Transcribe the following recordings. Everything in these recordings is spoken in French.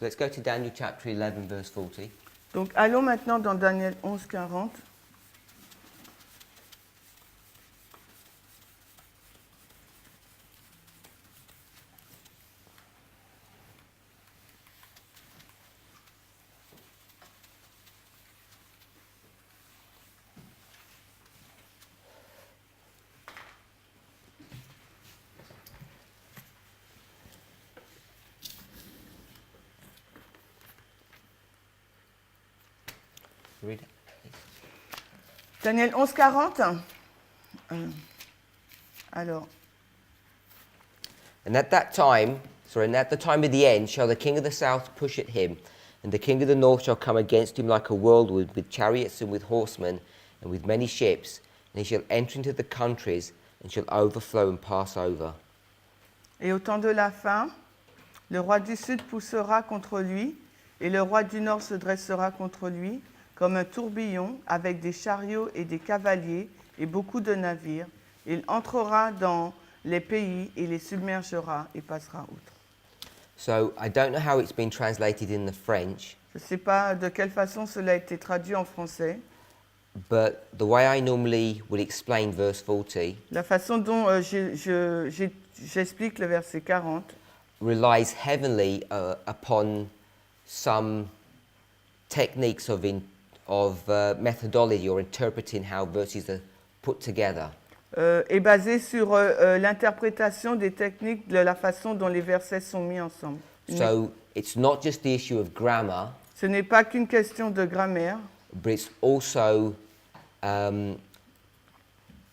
So let's go to Daniel chapter 11, verse 40. Donc allons maintenant dans Daniel 11, 40. Read it. Daniel 11, 40. Alors, And at the time of the end, shall the king of the south push at him, and the king of the north shall come against him like a whirlwind, with chariots and with horsemen, and with many ships, and he shall enter into the countries, and shall overflow and pass over. et au temps de la fin, le roi du sud poussera contre lui, et le roi du nord se dressera contre lui, comme un tourbillon, avec des chariots et des cavaliers, et beaucoup de navires. Il entrera dans les pays et les submergera et passera outre. So I don't know how it's been translated in the French, Je ne sais pas de quelle façon cela a été traduit en français. but the way I normally would explain verse 40 La façon dont j'explique le verset 40 relies heavily upon some techniques of methodology or interpreting how verses are put together. est basé sur l'interprétation des techniques de la façon dont les versets sont mis ensemble. So it's not just the issue of grammar, Ce n'est pas qu'une question de grammaire, but it's also the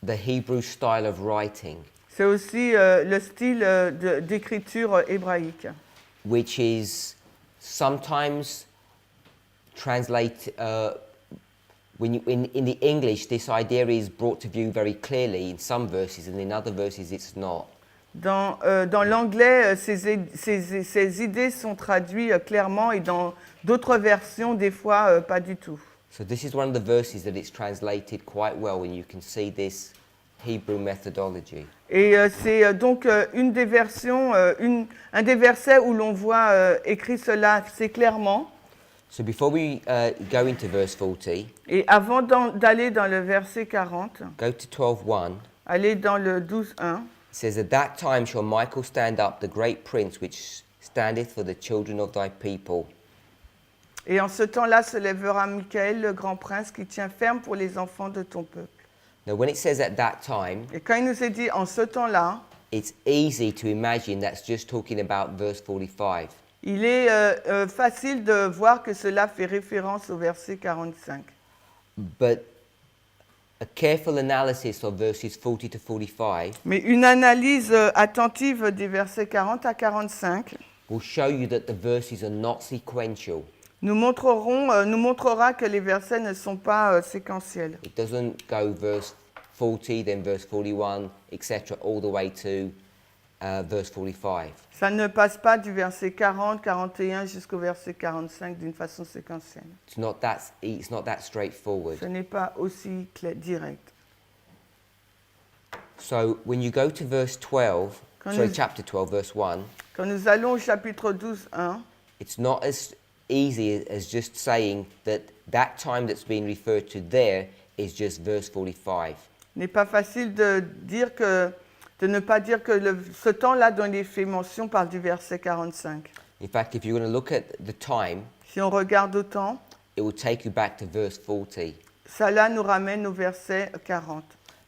Hebrew style of writing, c'est aussi le style d'écriture hébraïque, which is sometimes translate when you, in the English, this idea is brought to view very clearly in some verses, and in other verses it's not. Dans l'anglais, ces idées sont traduites clairement et dans d'autres versions, des fois, pas du tout. So this is one of the verses that it's translated quite well, and you can see this Hebrew methodology. Et c'est donc une des versions, un des versets où l'on voit écrit cela assez clairement. So before we go into verse 40, Et avant d'aller dans le verset 40, go to 12:1. aller dans le 12.1. It says, At that time shall Michael stand up, the great prince, which standeth for the children of thy people. Et en ce temps-là se lèvera Michael, le grand prince, qui tient ferme pour les enfants de ton peuple. Now, when it says at that time, Et quand il nous est dit en ce temps-là, it's easy to imagine that's just talking about verse 45. il est facile de voir que cela fait référence au verset 45. But a careful analysis of verses 40 to 45 Mais une analyse attentive des versets 40 à 45 will show you that the verses are not sequential. nous montrera que les versets ne sont pas séquentiels. It doesn't go verse 40, then verse 41, etc., all the way to verse 45. Ça ne passe pas du verset 40, 41 jusqu'au verset 45 d'une façon séquentielle. It's not that straightforward. Ce n'est pas aussi direct. So when you go to verse 12, chapter 12, verse 1, Quand nous allons au chapitre 12, 1, it's not as easy as just saying that time that's being referred to there is just verse 45. n'est pas facile de ne pas dire que ce temps-là dont il est fait mention parle du verset 45. In fact, if you're going to look at the time, Si on regarde au temps, it will take you back to verse 40. cela nous ramène au verset 40.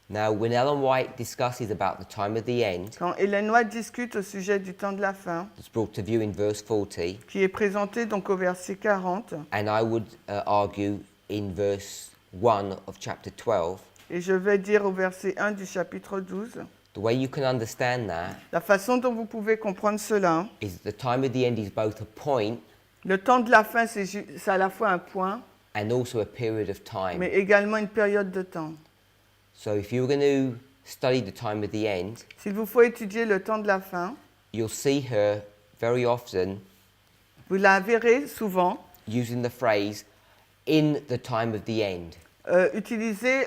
Now, when Ellen White discusses about the time of the end, Quand Hélène White discute au sujet du temps de la fin, it's brought to view in verse 40, qui est présenté donc au verset 40, and I would argue in verse 1 of chapter 12, et je vais dire au verset 1 du chapitre 12, the way you can understand that la façon dont vous pouvez comprendre cela, is that the time of the end is both a point le temps de la fin, c'est à la fois un point, and also a period of time. mais également une période de temps. So if you're going to study the time of the end, S'il vous faut étudier le temps de la fin, you'll see her very often vous la verrez souvent using the phrase in the time of the end utiliser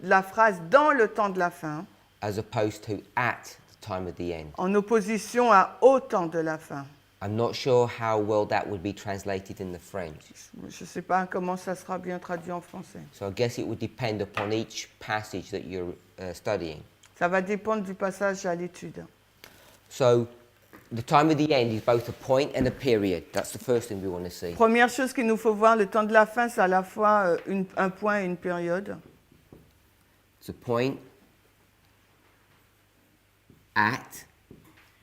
la phrase « dans le temps de la fin as opposed to at the time of the end. » en opposition à « au temps de la fin I'm not sure how well that would be translated in the French. Je ne sais pas comment ça sera bien traduit en français. So I guess it would depend upon each passage that you're studying. Ça va dépendre du passage à l'étude. So the time of the end is both a point and a period. That's the first thing we want to see. Première chose qu'il nous faut voir, le temps de la fin, c'est à la fois un point et une période. It's a point at,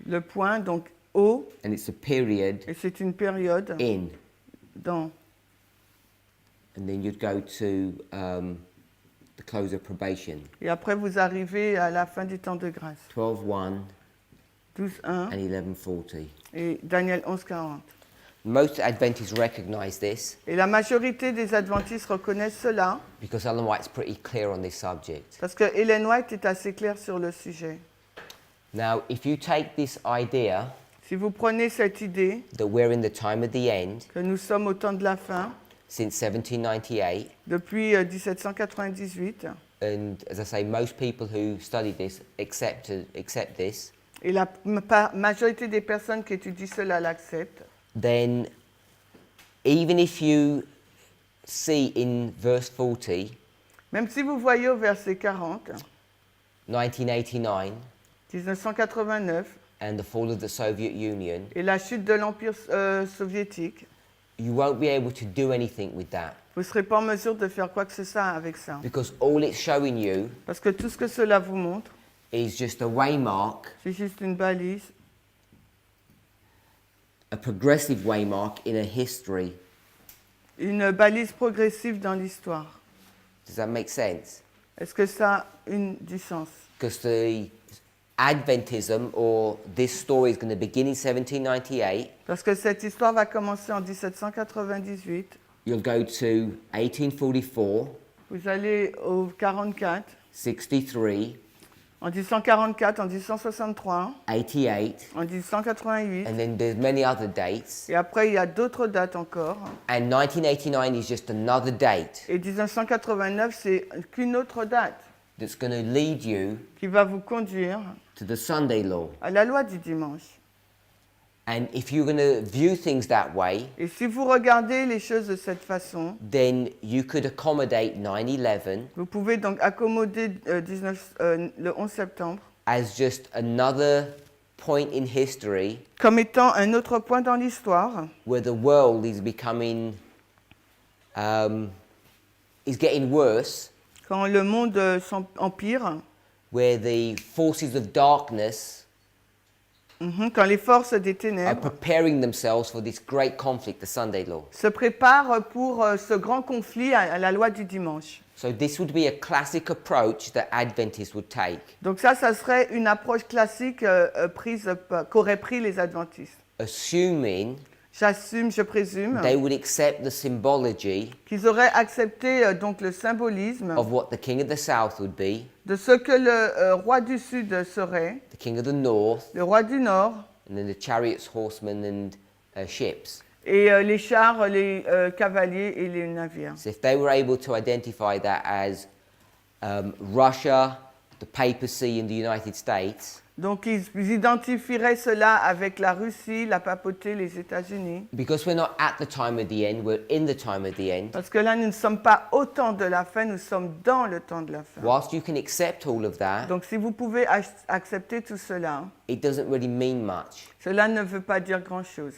Le point, donc au, and it's a period et c'est une période in. dans. And then you'd go to the close of probation. Et après, vous arrivez à la fin du temps de grâce. 12:1 12.1 and 11:40. et Daniel 11.40. Most Adventists recognize this Et la majorité des adventistes reconnaissent cela because Ellen White's pretty clear on this subject. parce que Ellen White est assez claire sur le sujet. Now, if you take this idea Si vous prenez cette idée that we're in the time of the end que nous sommes au temps de la fin, since 1798, depuis 1798, and as I say, most people who study this accept this, et la majorité des personnes qui étudient cela l'acceptent, then even if you see in verse 40, même si vous voyez au verset 40, 1989, 1989, and the fall of the Soviet Union, et la chute de l'Empire soviétique, you won't be able to do anything with that vous ne serez pas en mesure de faire quoi que ce soit avec ça. because all it's showing you Parce que tout ce que cela vous montre, is just a waymark, c'est juste une balise, a progressive waymark in a history. une balise progressive dans l'histoire. Does that make sense? Est-ce que ça a du sens? Because the Adventism or this story is going to begin in 1798. Parce que cette histoire va commencer en 1798. You'll go to 1844, Vous allez au 44, 63, en 1844, en 1863, 88, en 1888. and then there's many other dates. Et après, il y a d'autres dates encore. And 1989 is just another date Et 1989, c'est qu'une autre date that's going to lead you qui va vous conduire to the Sunday law. à la loi du dimanche. And if you're going to view things that way, Et si vous regardez les choses de cette façon, then you could accommodate 9/11 vous pouvez donc accommoder le 11 septembre as just another point in history comme étant un autre point dans l'histoire where the world is becoming, is getting worse, quand le monde empire, where the forces of darkness quand les forces des are ténèbres preparing themselves for this great conflict, the Sunday law. se préparent pour ce grand conflit à la loi du dimanche. So this would be a classic approach that Adventists would take, Donc ça serait une approche classique qu'auraient pris les adventistes. assuming J'assume, je présume, they would accept the symbology qu'ils auraient accepté donc le symbolisme of what the king of the south would be, de ce que le roi du Sud serait, the king of the north, le roi du Nord, and then the chariots, horsemen, and ships. et les chars, les cavaliers et les navires. So if they were able to identify that as Russia, the papacy, and the United States, Donc ils identifieraient cela avec la Russie, la papauté, les États-Unis. because we're not at the time of the end, we're in the time of the end. Parce que là, nous ne sommes pas au temps de la fin, nous sommes dans le temps de la fin. Whilst you can accept all of that, Donc si vous pouvez accepter tout cela, it doesn't really mean much. cela ne veut pas dire grand-chose.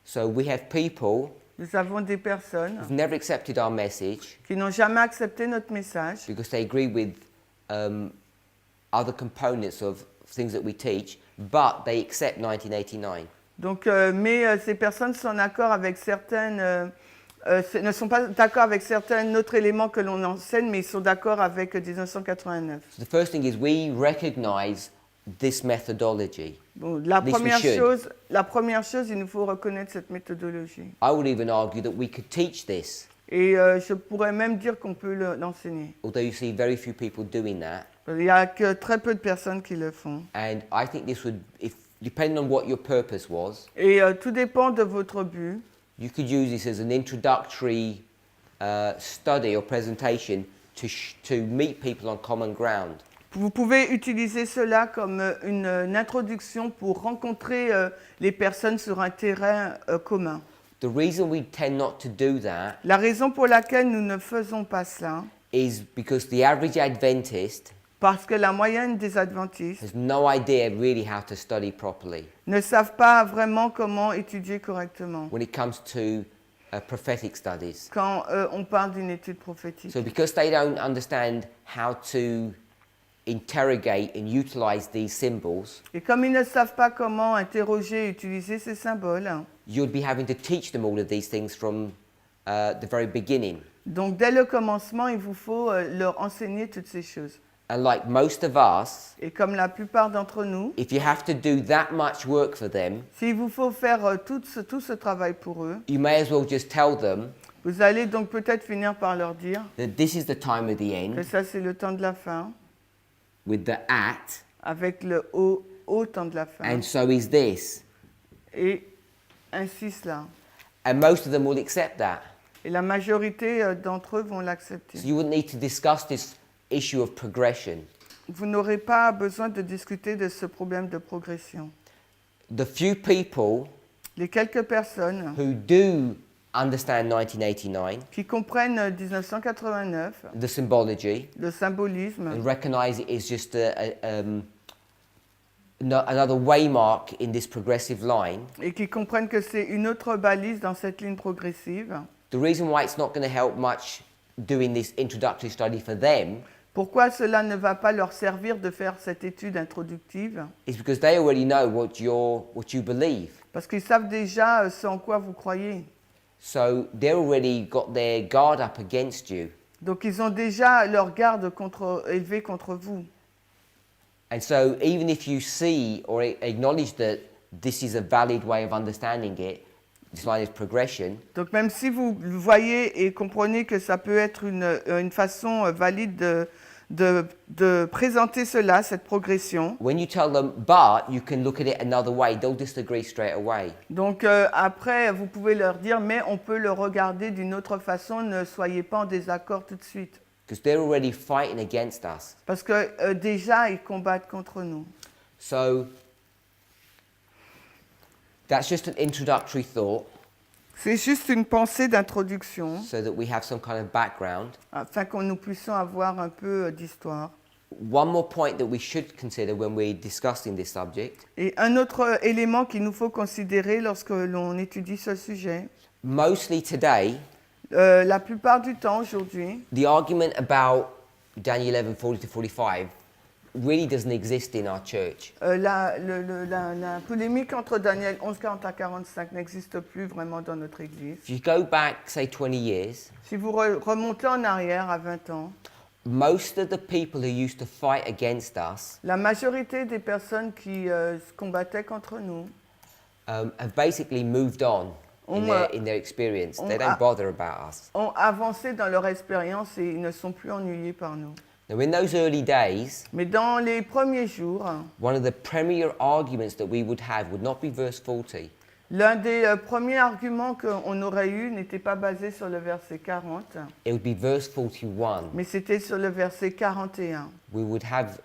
So we have people Nous avons des personnes who've never accepted our message qui n'ont jamais accepté notre message because they agree with other components of things that we teach, but they accept 1989. Donc, mais ces personnes sont d'accord avec certaines, ne sont pas d'accord avec certains autres éléments que l'on enseigne, mais ils sont d'accord avec 1989. So the first thing is we recognize this methodology. Bon, la At least we première chose, il nous faut reconnaître cette méthodologie. I would even argue that we could teach this, Et je pourrais même dire qu'on peut l'enseigner. although you see very few people doing that. Il n'y a que très peu de personnes qui le font. And I think this would, if depending on what your purpose was, Et tout dépend de votre but. you could use this as an introductory study or presentation to meet people on common ground. Vous pouvez utiliser cela comme une introduction pour rencontrer les personnes sur un terrain commun. The reason we tend not to do that La raison pour laquelle nous ne faisons pas cela, is because the average Adventist parce que la moyenne des adventistes has no idea really how to study properly ne savent pas vraiment comment étudier correctement when it comes to prophetic studies. quand on parle d'une étude prophétique. So because they don't understand how to interrogate and utilize these symbols, Et comme ils ne savent pas comment interroger et utiliser ces symboles, you'd be having to teach them all of these things from the very beginning. donc dès le commencement, il vous faut leur enseigner toutes ces choses. And like most of us, Et comme la plupart d'entre nous, if you have to do that much work for them, s'il vous faut faire tout ce travail pour eux, you may as well just tell them vous allez donc peut-être finir par leur dire that this is the time of the que end ça c'est le temps de la fin, with the at, avec le au temps de la fin, and so is this. et ainsi cela. And most of them will accept that. Et la majorité d'entre eux vont l'accepter. So you wouldn't need to discuss this issue of progression. Vous n'aurez pas besoin de discuter de ce problème de progression. The few people Les quelques personnes who do understand 1989, qui comprennent 1989, the symbology, le symbolisme, and recognize it is just another waymark in this progressive line, et qui comprennent que c'est une autre balise dans cette ligne progressive, the reason why it's not going to help much doing this introductory study for them pourquoi cela ne va pas leur servir de faire cette étude introductive? is because they already know what you believe. Parce qu'ils savent déjà ce en quoi vous croyez. So they've already got their guard up against you. Donc ils ont déjà leur garde élevée contre vous. And so even if you see or acknowledge that this is a valid way of understanding it, this line is progression, Donc même si vous voyez et comprenez que ça peut être une façon valide de présenter cela, cette progression, when you tell them, but you can look at it another way, they'll disagree straight away. donc après vous pouvez leur dire mais on peut le regarder d'une autre façon, ne soyez pas en désaccord tout de suite. Because they're already fighting against us. Parce que déjà ils combattent contre nous. So that's just an introductory thought C'est juste une pensée d'introduction so that we have some kind of background. afin que nous puissions avoir un peu d'histoire. One more point that we should consider when we're discussing this subject. Et un autre élément qu'il nous faut considérer lorsque l'on étudie ce sujet, Mostly today, la plupart du temps aujourd'hui, the argument about Daniel 11:40-45 really doesn't exist in our church. la polémique entre Daniel 11, 40 à 45 n'existe plus vraiment dans notre Église. If you go back, say 20 years, Si vous remontez en arrière à 20 ans, most of the people who used to fight against us la majorité des personnes qui se combattaient contre nous have basically moved on in their experience. They don't bother about us. ont avancé dans leur expérience et ils ne sont plus ennuyés par nous. Now, in those early days, Mais dans les premiers jours, one of the premier arguments that we would have would not be verse 40. l'un des premiers arguments qu'on aurait eu n'était pas basé sur le verset 40, It would be verse 41. mais c'était sur le verset 41. We would have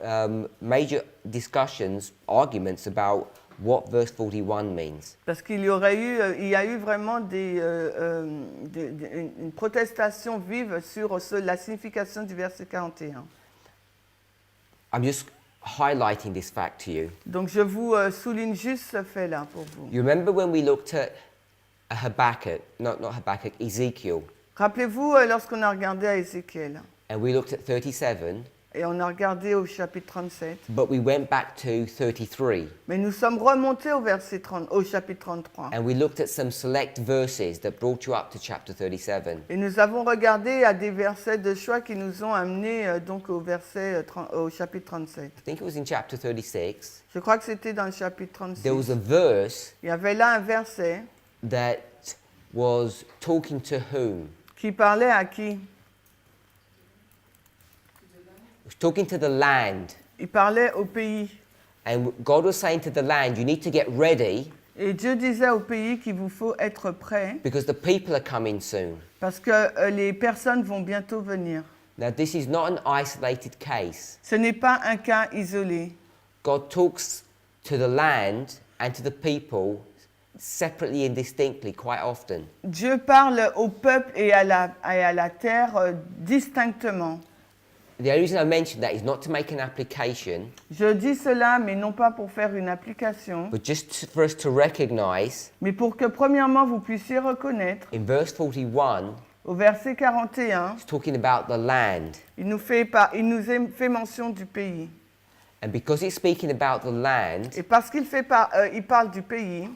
major discussions, arguments about what verse 41 means. Parce qu'il y a eu vraiment une protestation vive sur la signification du verset 41. I'm just highlighting this fact to you. Donc je vous souligne juste ce fait-là pour vous. You remember when we looked at Habakkuk, not Habakkuk, Ezekiel, Rappelez-vous lorsqu'on a regardé à Ézéchiel, and we looked at 37, et on a regardé au chapitre 37, but we went back to 33, mais nous sommes remontés au chapitre 33. and we looked at some select verses that brought you up to chapter 37. Et nous avons regardé à des versets de choix qui nous ont amenés donc au chapitre 37. I think it was in chapter 36. Je crois que c'était dans le chapitre 36. There was a verse Il y avait là un verset that was talking to whom? qui parlait à qui? It was talking to the land. Il parlait au pays. And God was saying to the land, you need to get ready Et Dieu disait au pays qu'il vous faut être prêt because the people are coming soon. parce que les personnes vont bientôt venir. Now, this is not an isolated case. Ce n'est pas un cas isolé. God talks to the land and to the people separately and distinctly quite often. Dieu parle au peuple et à la terre distinctement. The only reason I mention that is not to make an application, Je dis cela, mais non pas pour faire une application, but just for us to recognize mais pour que premièrement vous puissiez reconnaître, in verse 41, au verset 41, it's talking about the land. il nous fait mention du pays. And because it's speaking about the land, Et parce qu'il il parle du pays,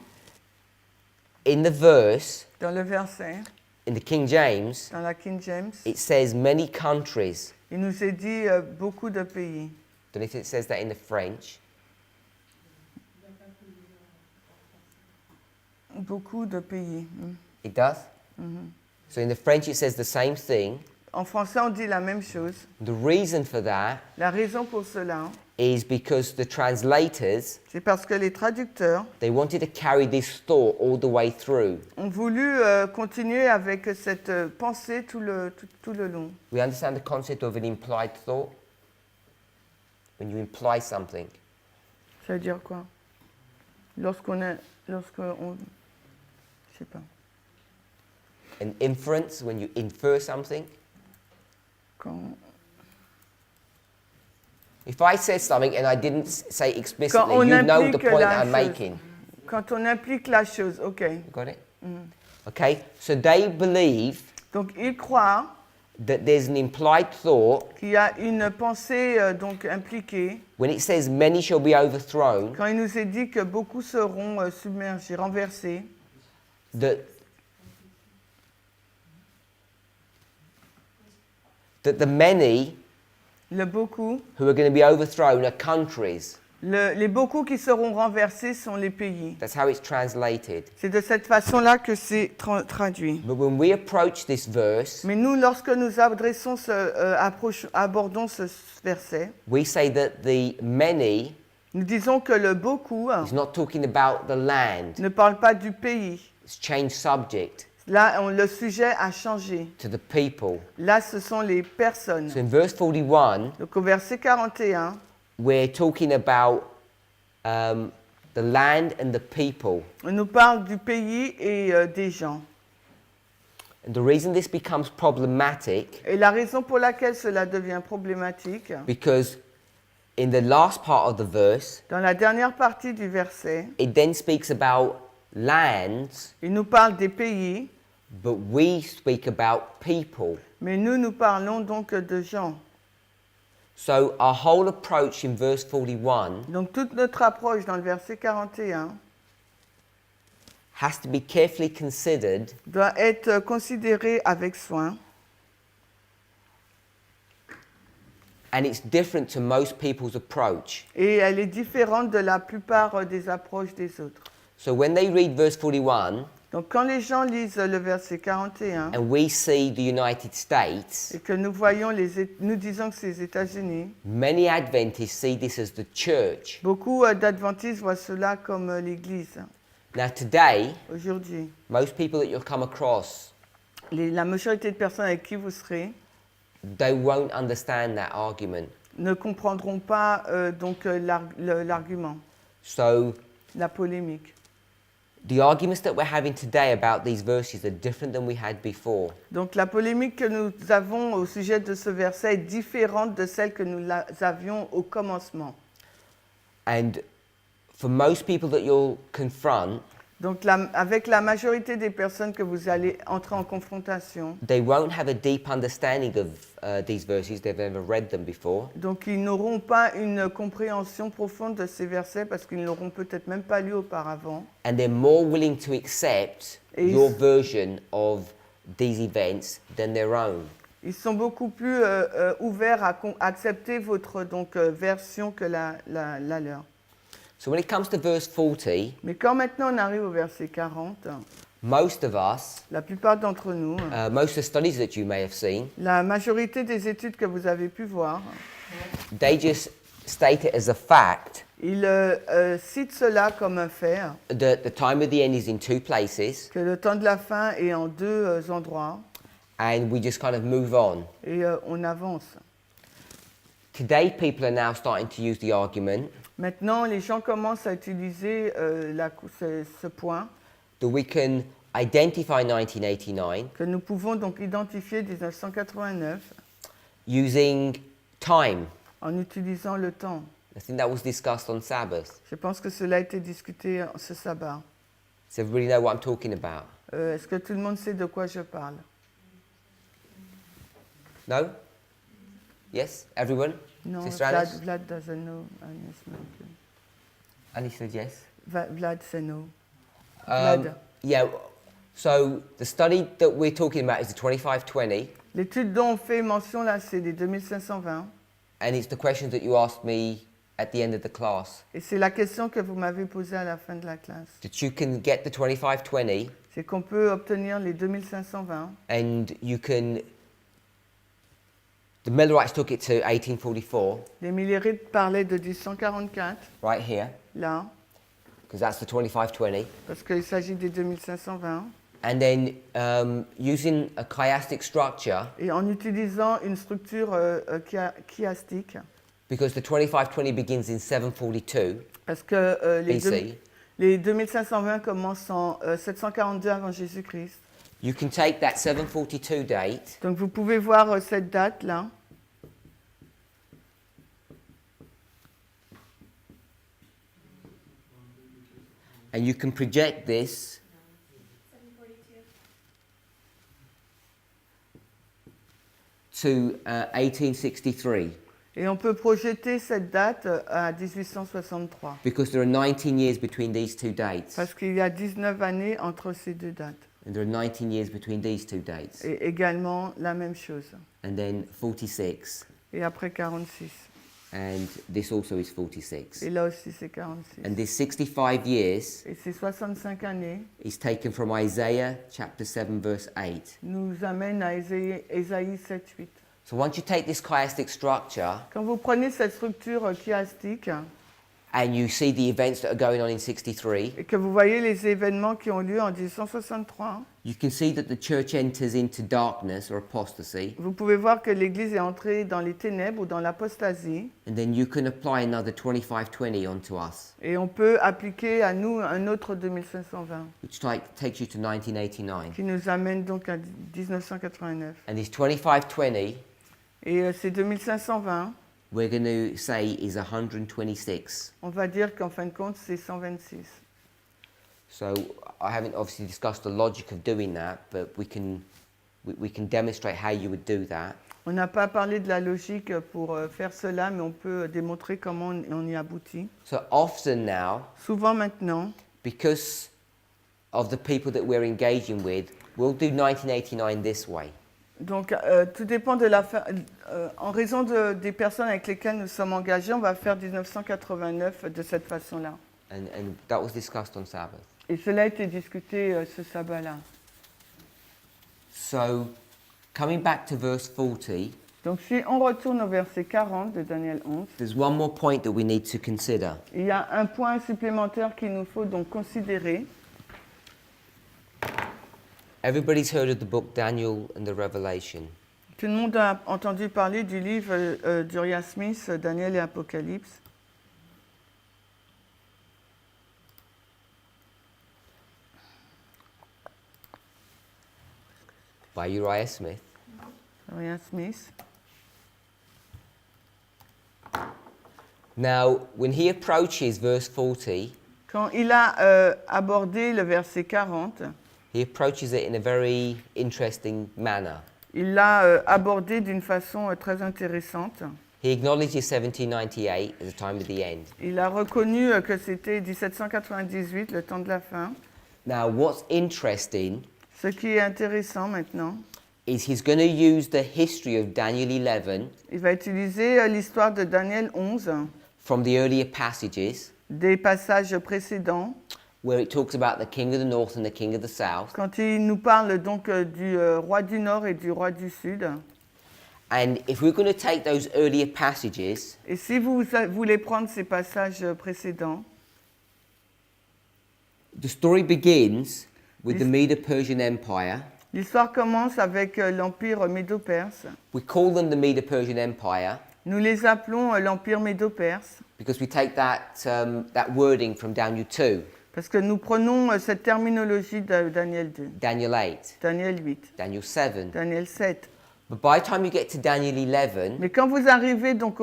in the verse, dans le verset, in the King James, dans la King James, it says many countries. il nous est dit beaucoup de pays. Don't know if it says that in the French. Beaucoup de pays. It does? So in the French it says the same thing. En français, on dit la même chose. The reason for that La raison pour cela, is because the translators, c'est parce que les traducteurs they wanted to carry this thought all the way through. ont voulu continuer avec cette pensée tout le long. We understand the concept of an implied thought? When you imply something. Ça veut dire quoi? Lorsqu'on je sais pas. An inference, when you infer something. Quand If I said something and I didn't say explicitly, on you know the implique point la that I'm chose. making. Quand on implique la chose, ok. Got it? Okay, so they believe Donc ils croient that there's an implied thought qu'il y a une pensée donc impliquée when it says many shall be overthrown, quand il nous est dit que beaucoup seront submergés, renversés. that the many Le beaucoup, who are going to be overthrown are countries. les beaucoup qui seront renversés sont les pays. That's how it's translated. C'est de cette façon-là que c'est traduit. But when we approach this verse, Mais nous, lorsque nous abordons ce verset, we say that the many nous disons que le beaucoup is not talking about the land. ne parle pas du pays. It's changed subject Là, le sujet a changé. to the people. Là, ce sont les personnes. So in verse 41, Donc au verset 41, we're talking about the land and the people. on nous parle du pays et des gens. And the reason this becomes problematic, Et la raison pour laquelle cela devient problématique, because in the last part of the verse, dans la dernière partie du verset, it then speaks about lands, il nous parle des pays, but we speak about people. mais nous parlons donc de gens. So our whole approach in verse 41 Donc toute notre approche dans le verset 41 has to be carefully considered doit être considérée avec soin. and it's different to most people's approach. Et elle est différente de la plupart des approches des autres. So when they read verse 41 Donc quand les gens lisent le verset 41 and we see the United States, et que nous voyons nous disons que c'est les États-Unis, many Adventists see this as the church. beaucoup d'adventistes voient cela comme l'Église. Now today, Aujourd'hui, most people that you'll come across, la majorité de personnes avec qui vous serez they won't understand that argument. ne comprendront pas donc l'argument, So la polémique. the arguments that we're having today about these verses are different than we had before. Donc la polémique que nous avons au sujet de ce verset est différente de celle que nous avions au commencement. And for most people that you'll confront, Donc avec la majorité des personnes que vous allez entrer en confrontation, they won't have a deep understanding of these verses. They've never read them before. donc ils n'auront pas une compréhension profonde de ces versets parce qu'ils ne l'auront peut-être même pas lu auparavant. And they're more willing to accept Et your version of these events than their own. Ils sont beaucoup plus ouverts à accepter votre version que la leur. So when it comes to verse 40, Mais quand maintenant on arrive au verset 40, most of us, la plupart d'entre nous, most of the studies that you may have seen, la majorité des études que vous avez pu voir, they just state it as a fact ils citent cela comme un fait, that the time of the end is in two places, que le temps de la fin est en deux endroits, and we just kind of move on. et on avance. Today, people are now starting to use the argument Maintenant, les gens commencent à utiliser ce point that we can identify 1989 que nous pouvons donc identifier 1989 using time. en utilisant le temps. I think that was discussed on Sabbath. Je pense que cela a été discuté ce sabbat. Does everybody know what I'm talking about? Est-ce que tout le monde sait de quoi je parle? No? Yes? Everyone? Non, Sister Alice? Vlad doesn't know. Agnès non plus. Alice said yes. Vlad sait no. Um, Vlad. yeah, so the study that we're talking about is the 2520, L'étude dont on fait mention là, c'est les 2520. and it's the questions that you asked me at the end of the class. Et c'est la question que vous m'avez posée à la fin de la classe. That you can get the 2520, C'est qu'on peut obtenir les 2520. and you can. The Millerites took it to 1844, Les Millérites parlaient de 1844, right here, là, because that's the 2520. parce qu'il s'agit des 2520. And then using a chiastic structure, Et en utilisant une structure chiastique, because the 2520 begins in 742 parce que BC, les 2520 commencent en 742 avant Jésus-Christ. you can take that 742 date Donc vous pouvez voir cette date-là. and you can project this to 1863, Et on peut projeter cette date à 1863. because there are 19 years between these two dates. Parce qu'il y a 19 années entre ces deux dates. And there are 19 years between these two dates. Et également la même chose. And then 46. Et après 46. And this also is 46. Et là aussi c'est 46. And this 65 years Et ces 65 années is taken from Isaiah chapter 7 verse 8. nous amènent à Ésaïe 7, 8. So once you take this chiastic structure Quand vous prenez cette structure chiastique and you see the events that are going on in 63, et que vous voyez les événements qui ont lieu en 1863, you can see that the church enters into darkness or apostasy, vous pouvez voir que l'Église est entrée dans les ténèbres ou dans l'apostasie. and then you can apply another 2520 onto us, Et on peut appliquer à nous un autre 2520 which takes you to 1989. qui nous amène donc à 1989. And this 2520, Et ces 2520, we're going to say is 126. on va dire qu'en fin de compte, c'est 126. So I haven't obviously discussed the logic of doing that, but we can demonstrate how you would do that. On n'a pas parlé de la logique pour faire cela, mais on peut démontrer comment on y aboutit. So often now, Souvent maintenant, because of the people that we're engaging with, we'll do 1989 this way. donc tout dépend de en raison des personnes avec lesquelles nous sommes engagés, on va faire 1989 de cette façon-là. And that was discussed on Sabbath. Et cela a été discuté ce sabbat-là. So coming back to verse 40, Donc si on retourne au verset 40 de Daniel 11, there's one more point that we need to consider. il y a un point supplémentaire qu'il nous faut donc considérer. Everybody's heard of the book Daniel and the Revelation. Tout le monde a entendu parler du livre d'Uriah Smith, Daniel et Apocalypse. By Uriah Smith. Uriah Smith. Now, when he approaches verse 40, Quand il a abordé le verset 40, he approaches it in a very interesting manner. il l'a abordé d'une façon très intéressante. He acknowledges 1798 as the time of the end. Il a reconnu que c'était 1798, le temps de la fin. Now, what's interesting Ce qui est intéressant maintenant, is he's going to use the history of Daniel 11 il va utiliser l'histoire de Daniel 11, from the earlier passages des passages précédents, where it talks about the king of the north and the king of the south. quand il nous parle donc du roi du Nord et du roi du Sud. And if we're going to take those earlier passages, Et si vous voulez prendre ces passages précédents, the story begins with the Medo-Persian Empire L'histoire commence avec l'Empire médo-perse. We call them the Medo-Persian Empire Nous les appelons l'Empire médo-perse because we take that wording from Daniel 2, parce que nous prenons cette terminologie de Daniel 2, Daniel 8, Daniel 8, Daniel 7. Daniel 7. But by the time you get to Daniel 11, Mais quand vous arrivez donc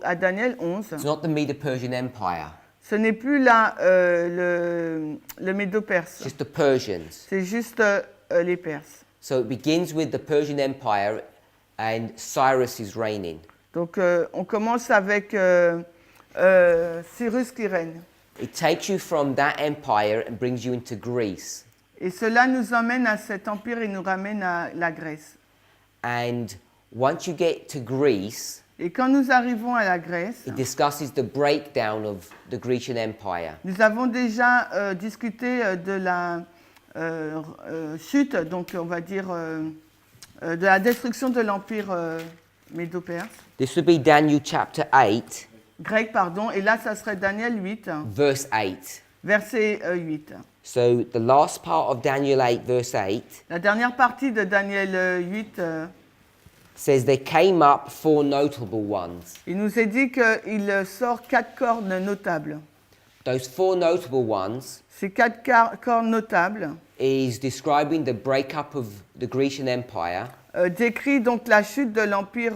à Daniel 11, it's not the Medo-Persian Empire, ce n'est plus là le médo-perse, it's just the Persians. c'est juste les Perses. So it begins with the Persian Empire and Cyrus is reigning. Donc on commence avec Cyrus qui règne. It takes you from that empire and brings you into Greece. Et cela nous emmène à cet empire et nous ramène à la Grèce. And once you get to Greece, Et quand nous arrivons à la Grèce, it discusses the breakdown of the Grecian Empire. nous avons déjà discuté de la chute, donc on va dire de la destruction de l'empire médo-perse, This would be Daniel chapter 8, grec, pardon, et là ça serait Daniel 8, verse 8. verset 8. So the last part of Daniel 8, verse 8, La dernière partie de Daniel 8, says there came up four notable ones. il nous est dit qu'il sort 4 cornes notables. Those four notable ones Ces 4 cornes notables is describing the breakup of the Grecian Empire décrit donc la chute de l'empire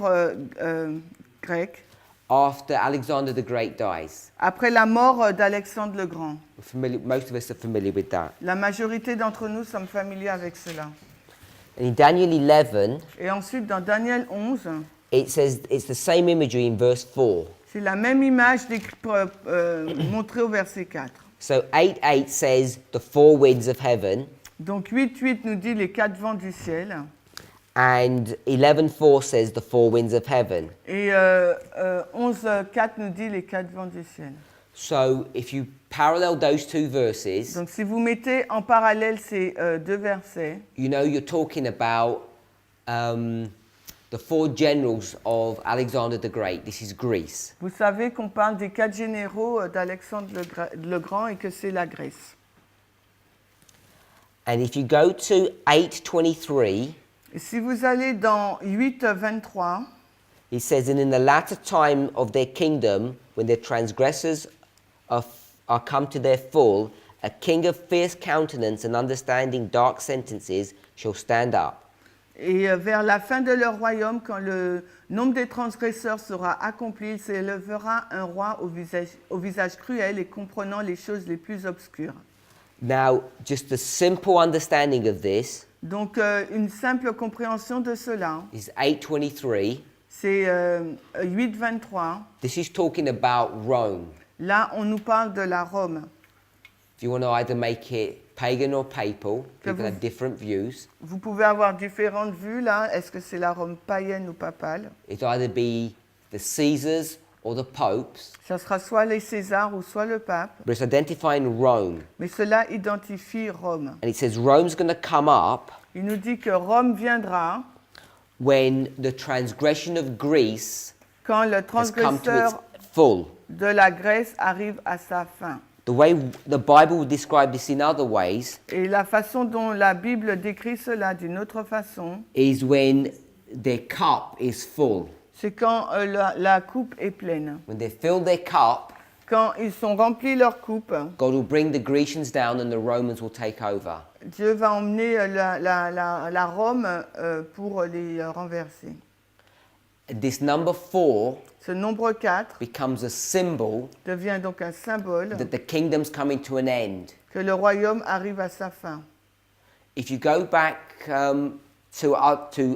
grec after Alexander the Great dies. après la mort d'Alexandre le Grand. Most of us are familiar with that. La majorité d'entre nous sommes familiers avec cela. And in Daniel 11, Et ensuite, dans Daniel 11, it says it's the same imagery in verse 4. c'est la même image montrée au verset 4. So 8:8 says the four winds of heaven, Donc 8.8 nous dit les 4 vents du ciel. and 11:4 says the four winds of heaven. Et 11.4 nous dit les 4 vents du ciel. So if you parallel those two verses, Donc si vous mettez en parallèle ces 2 versets, you know you're talking about the four generals of Alexander the Great. This is Greece. vous savez qu'on parle des 4 généraux d'Alexandre le Grand et que c'est la Grèce. And if you go to 8:23, Et si vous allez dans 8.23, it says, "And in the latter time of their kingdom, when their transgressors are come to their full, a king of fierce countenance and understanding dark sentences shall stand up." et vers la fin de leur royaume, quand le nombre des transgresseurs sera accompli, il s'élèvera un roi au visage cruel et comprenant les choses les plus obscures. Now, just a simple understanding of this Donc une simple compréhension de cela, is 8:23. c'est 8.23. This is talking about Rome. Là, on nous parle de la Rome. If you want to either make it pagan or papal, Que people vous- have different views. Vous pouvez avoir différentes vues là. Est-ce que c'est la Rome païenne ou papale? It either be the Caesars or the popes, Ça sera soit les Césars ou soit le pape. but it's identifying Rome. Mais cela identifie Rome. And it says Rome's going to come up Il nous dit que Rome viendra when the transgression of Greece quand le has come to its transgresseur full. de la Grèce arrive à sa fin. The way the Bible would describe this in other ways Et la façon dont la Bible décrit cela d'une autre façon, is when their cup is full. c'est quand la coupe est pleine. When they fill their cup, Quand ils sont remplis leur coupe, God will bring the Grecians down and the Romans will take over. Dieu va emmener la Rome pour les renverser. This number 4 Ce nombre 4 becomes a symbol devient donc un symbole that the kingdom's coming to an end. que le royaume arrive à sa fin. If you go back to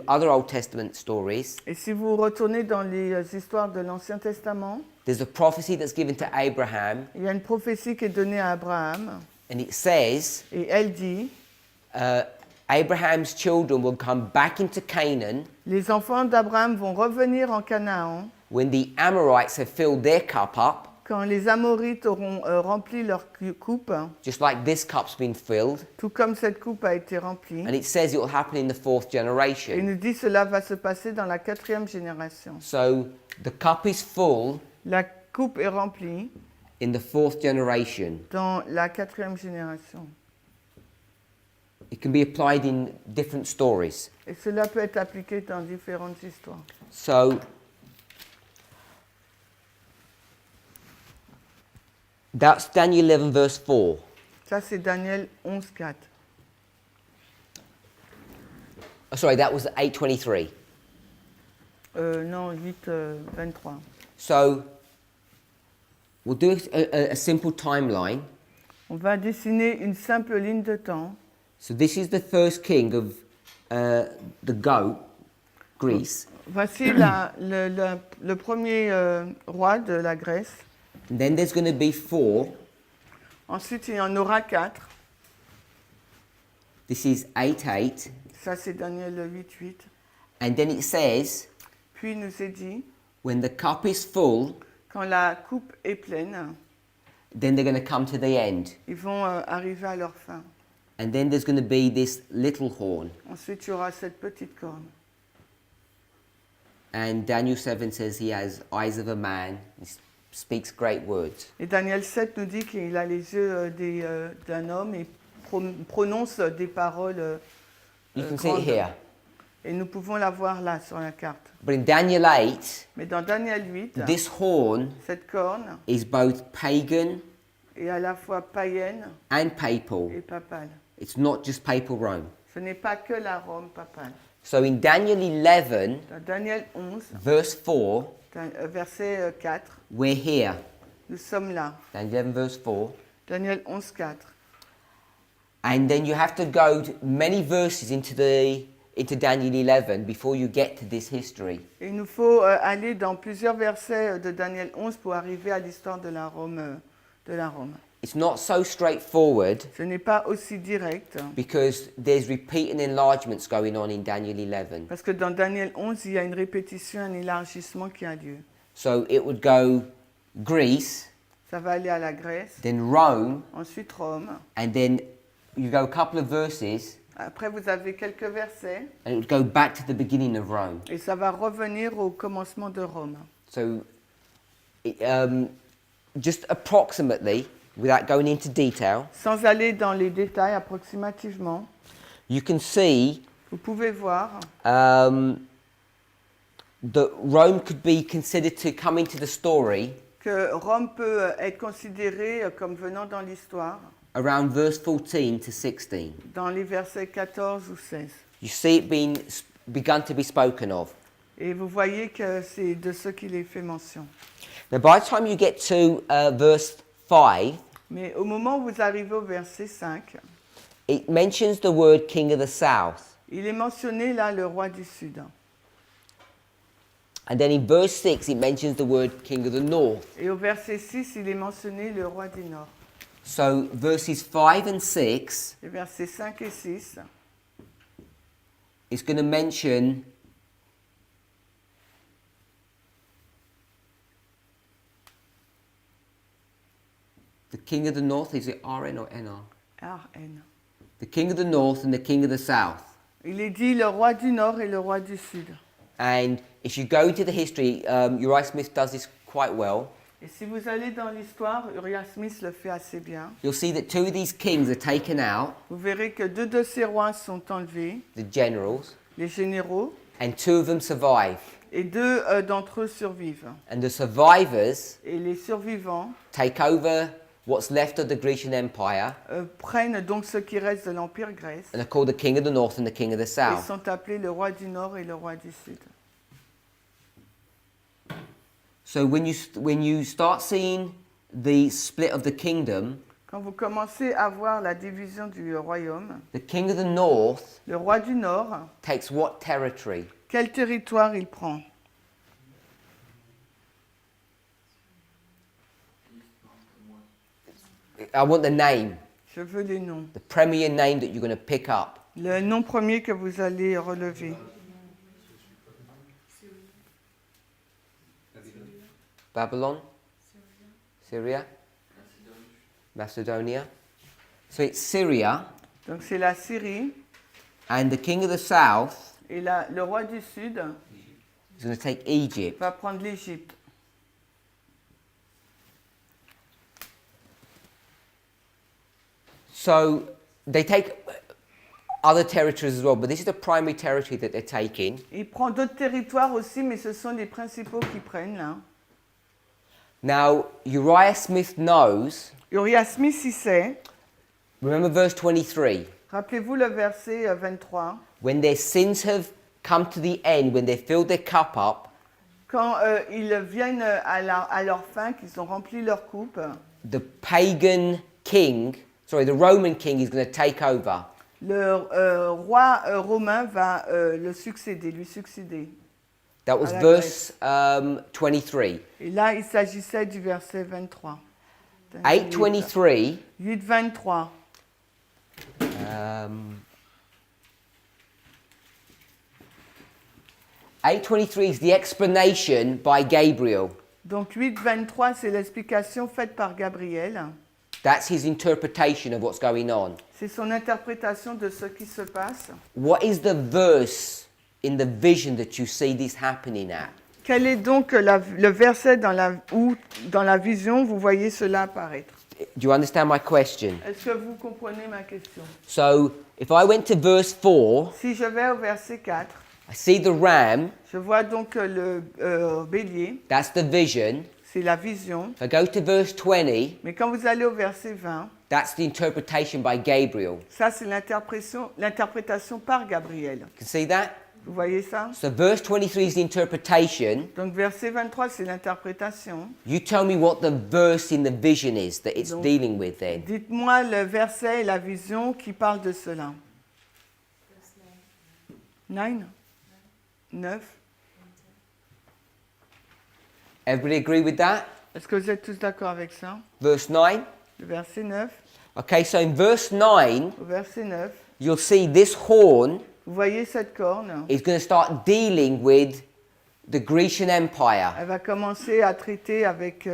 other Old Testament stories, Et si vous retournez dans les histoires de l'Ancien Testament, there's a prophecy that's given to Abraham, il y a une prophétie qui est donnée à Abraham, and it says, et elle dit, Abraham's children will come back into Canaan les enfants d'Abraham vont revenir en Canaan when the Amorites have filled their cup up, quand les Amorites auront rempli leur coupe, just like this cup's been filled. tout comme cette coupe a été remplie. And it says it will happen in the fourth Et il generation. nous dit cela va se passer dans la 4e génération. So the cup is full La coupe est remplie in the fourth generation. dans la 4e génération. It can be applied in different stories. Et cela peut être appliqué dans différentes histoires. So that's Daniel 11 verse 4. Ça, c'est Daniel 11, 4. Oh, sorry, that was 8:23. Non, 8, 23. So we'll do a simple timeline. On va dessiner une simple ligne de temps. So this is the first king of the goat, Greece. Voici le premier roi de la Grèce. And then there's going to be 4. Ensuite, il y en aura 4. This is 8:8. Ça, c'est Daniel 8, 8. And then it says, Puis, il nous est dit, when the cup is full, quand la coupe est pleine, then they're going to come to the end. ils vont arriver à leur fin. And then there's going to be this little horn. Ensuite, il y aura cette petite corne. And Daniel 7 says he has eyes of a man. He speaks great words. Et Daniel 7 nous dit qu'il a les yeux d'un homme et prononce des paroles You can see it grandes. here. Et nous pouvons la voir là sur la carte. But in Daniel 8, Mais dans Daniel 8, this horn cette corne is both pagan est à la fois païenne and papal. et papale. It's not just papal Rome. Ce n'est pas que la Rome papale. So in Daniel 11, Dans Daniel 11, verse 4, verset 4, we're here. nous sommes là. Daniel 11, verse 4. Daniel 11, 4. And then you have to go many verses into Daniel 11 before you get to this history. Et il nous faut aller dans plusieurs versets de Daniel 11 pour arriver à l'histoire de la Rome. It's not so straightforward Ce n'est pas aussi direct, because there's repeat and enlargements going on in Daniel 11. parce que dans Daniel 11, il y a une répétition, un élargissement qui a lieu. So it would go Greece, Ça va aller à la Grèce, then Rome, ensuite Rome. and then you go a couple of verses Après, vous avez quelques versets, and it would go back to the beginning of Rome. et ça va revenir au commencement de Rome. So just approximately, without going into detail, Sans aller dans les détails approximativement, you can see vous pouvez voir that Rome could be considered to come into the story que Rome peut être considérée comme venant dans l'histoire around verse 14 to 16. dans les versets 14 ou 16. You see it being begun to be spoken of. Et vous voyez que c'est de ce qu'il est fait mention. Now, by the time you get to verse 5, Mais au moment où vous arrivez au verset 5, it mentions the word king of the south. il est mentionné là le roi du Sud. And then in verse 6, it mentions the word king of the north. Et au verset 6, il est mentionné le roi du Nord. So verses 5 and 6 Les versets 5 et 6, is going to mention the king of the north. Is it RN or NR? RN. The king of the north and the king of the south. Il est dit le roi du Nord et le roi du Sud. And if you go into the history, Uriah Smith does this quite well. Et si vous allez dans l'histoire, Uriah Smith le fait assez bien. You'll see that 2 of these kings are taken out, Vous verrez que 2 de ces rois sont enlevés, the generals, les généraux, and 2 of them survive. et 2 d'entre eux survivent. And the survivors Et les survivants take over what's left of the Grecian Empire prennent donc ce qui reste de l'Empire grec and are called the king of the north and the king of the et south. sont appelés le roi du Nord et le roi du Sud. So when you start seeing the split of the kingdom, Quand vous commencez à voir la division du royaume, the king of the north le roi du Nord, takes what territory? quel territoire il prend? I want the name, Je veux les noms. the premier name that you're going to pick up. Le nom premier que vous allez relever. Babylon? Syria? Macedonia? So it's Syria, Donc c'est la Syrie and the king of the south et le roi du Sud is going to take Egypt. va prendre l'Égypte. So they take, other territories as well, but this is the primary territory that they're taking. Il prend d'autres territoires aussi, mais ce sont les principaux qu'ils prennent là. Now, Uriah Smith knows, Uriah Smith, il sait. remember verse 23, Rappelez-vous le verset 23. when their sins have come to the end, when they filled their cup up, Quand ils viennent à leur fin, qu'ils ont rempli leur coupe, the pagan king, the Roman king is going to take over. le roi romain va lui succéder. That was à la verse 23. Et là, il s'agissait du verset 23. 8:23. 8:23. 8:23 is the explanation by Gabriel. Donc 8:23, c'est l'explication faite par Gabriel. That's his interpretation of what's going on. C'est son interprétation de ce qui se passe. What is the verse in the vision that you see this happening at? Quel est donc le verset où, dans la vision, vous voyez cela apparaître? Do you understand my question? Est-ce que vous comprenez ma question? So, if I went to verse 4, Si je vais au verset 4, I see the ram, je vois donc le bélier, that's the vision. c'est la vision. If I go to verse 20, Mais quand vous allez au verset 20, that's the interpretation by Gabriel. ça c'est l'interprétation par Gabriel. You can see that? Vous voyez ça? So verse 23 is the interpretation. Donc verset 23, c'est l'interprétation. You tell me what the verse in the vision is that it's Donc, dealing with then. Dites-moi le verset et la vision qui parle de cela. 9? 9? Everybody agree with that? Est-ce que vous êtes tous d'accord avec ça? Verse 9? Le verset 9. Okay, so in verse 9, Au verset 9, you'll see this horn vous voyez cette corne. is going to start dealing with the Grecian Empire. Elle va commencer à traiter avec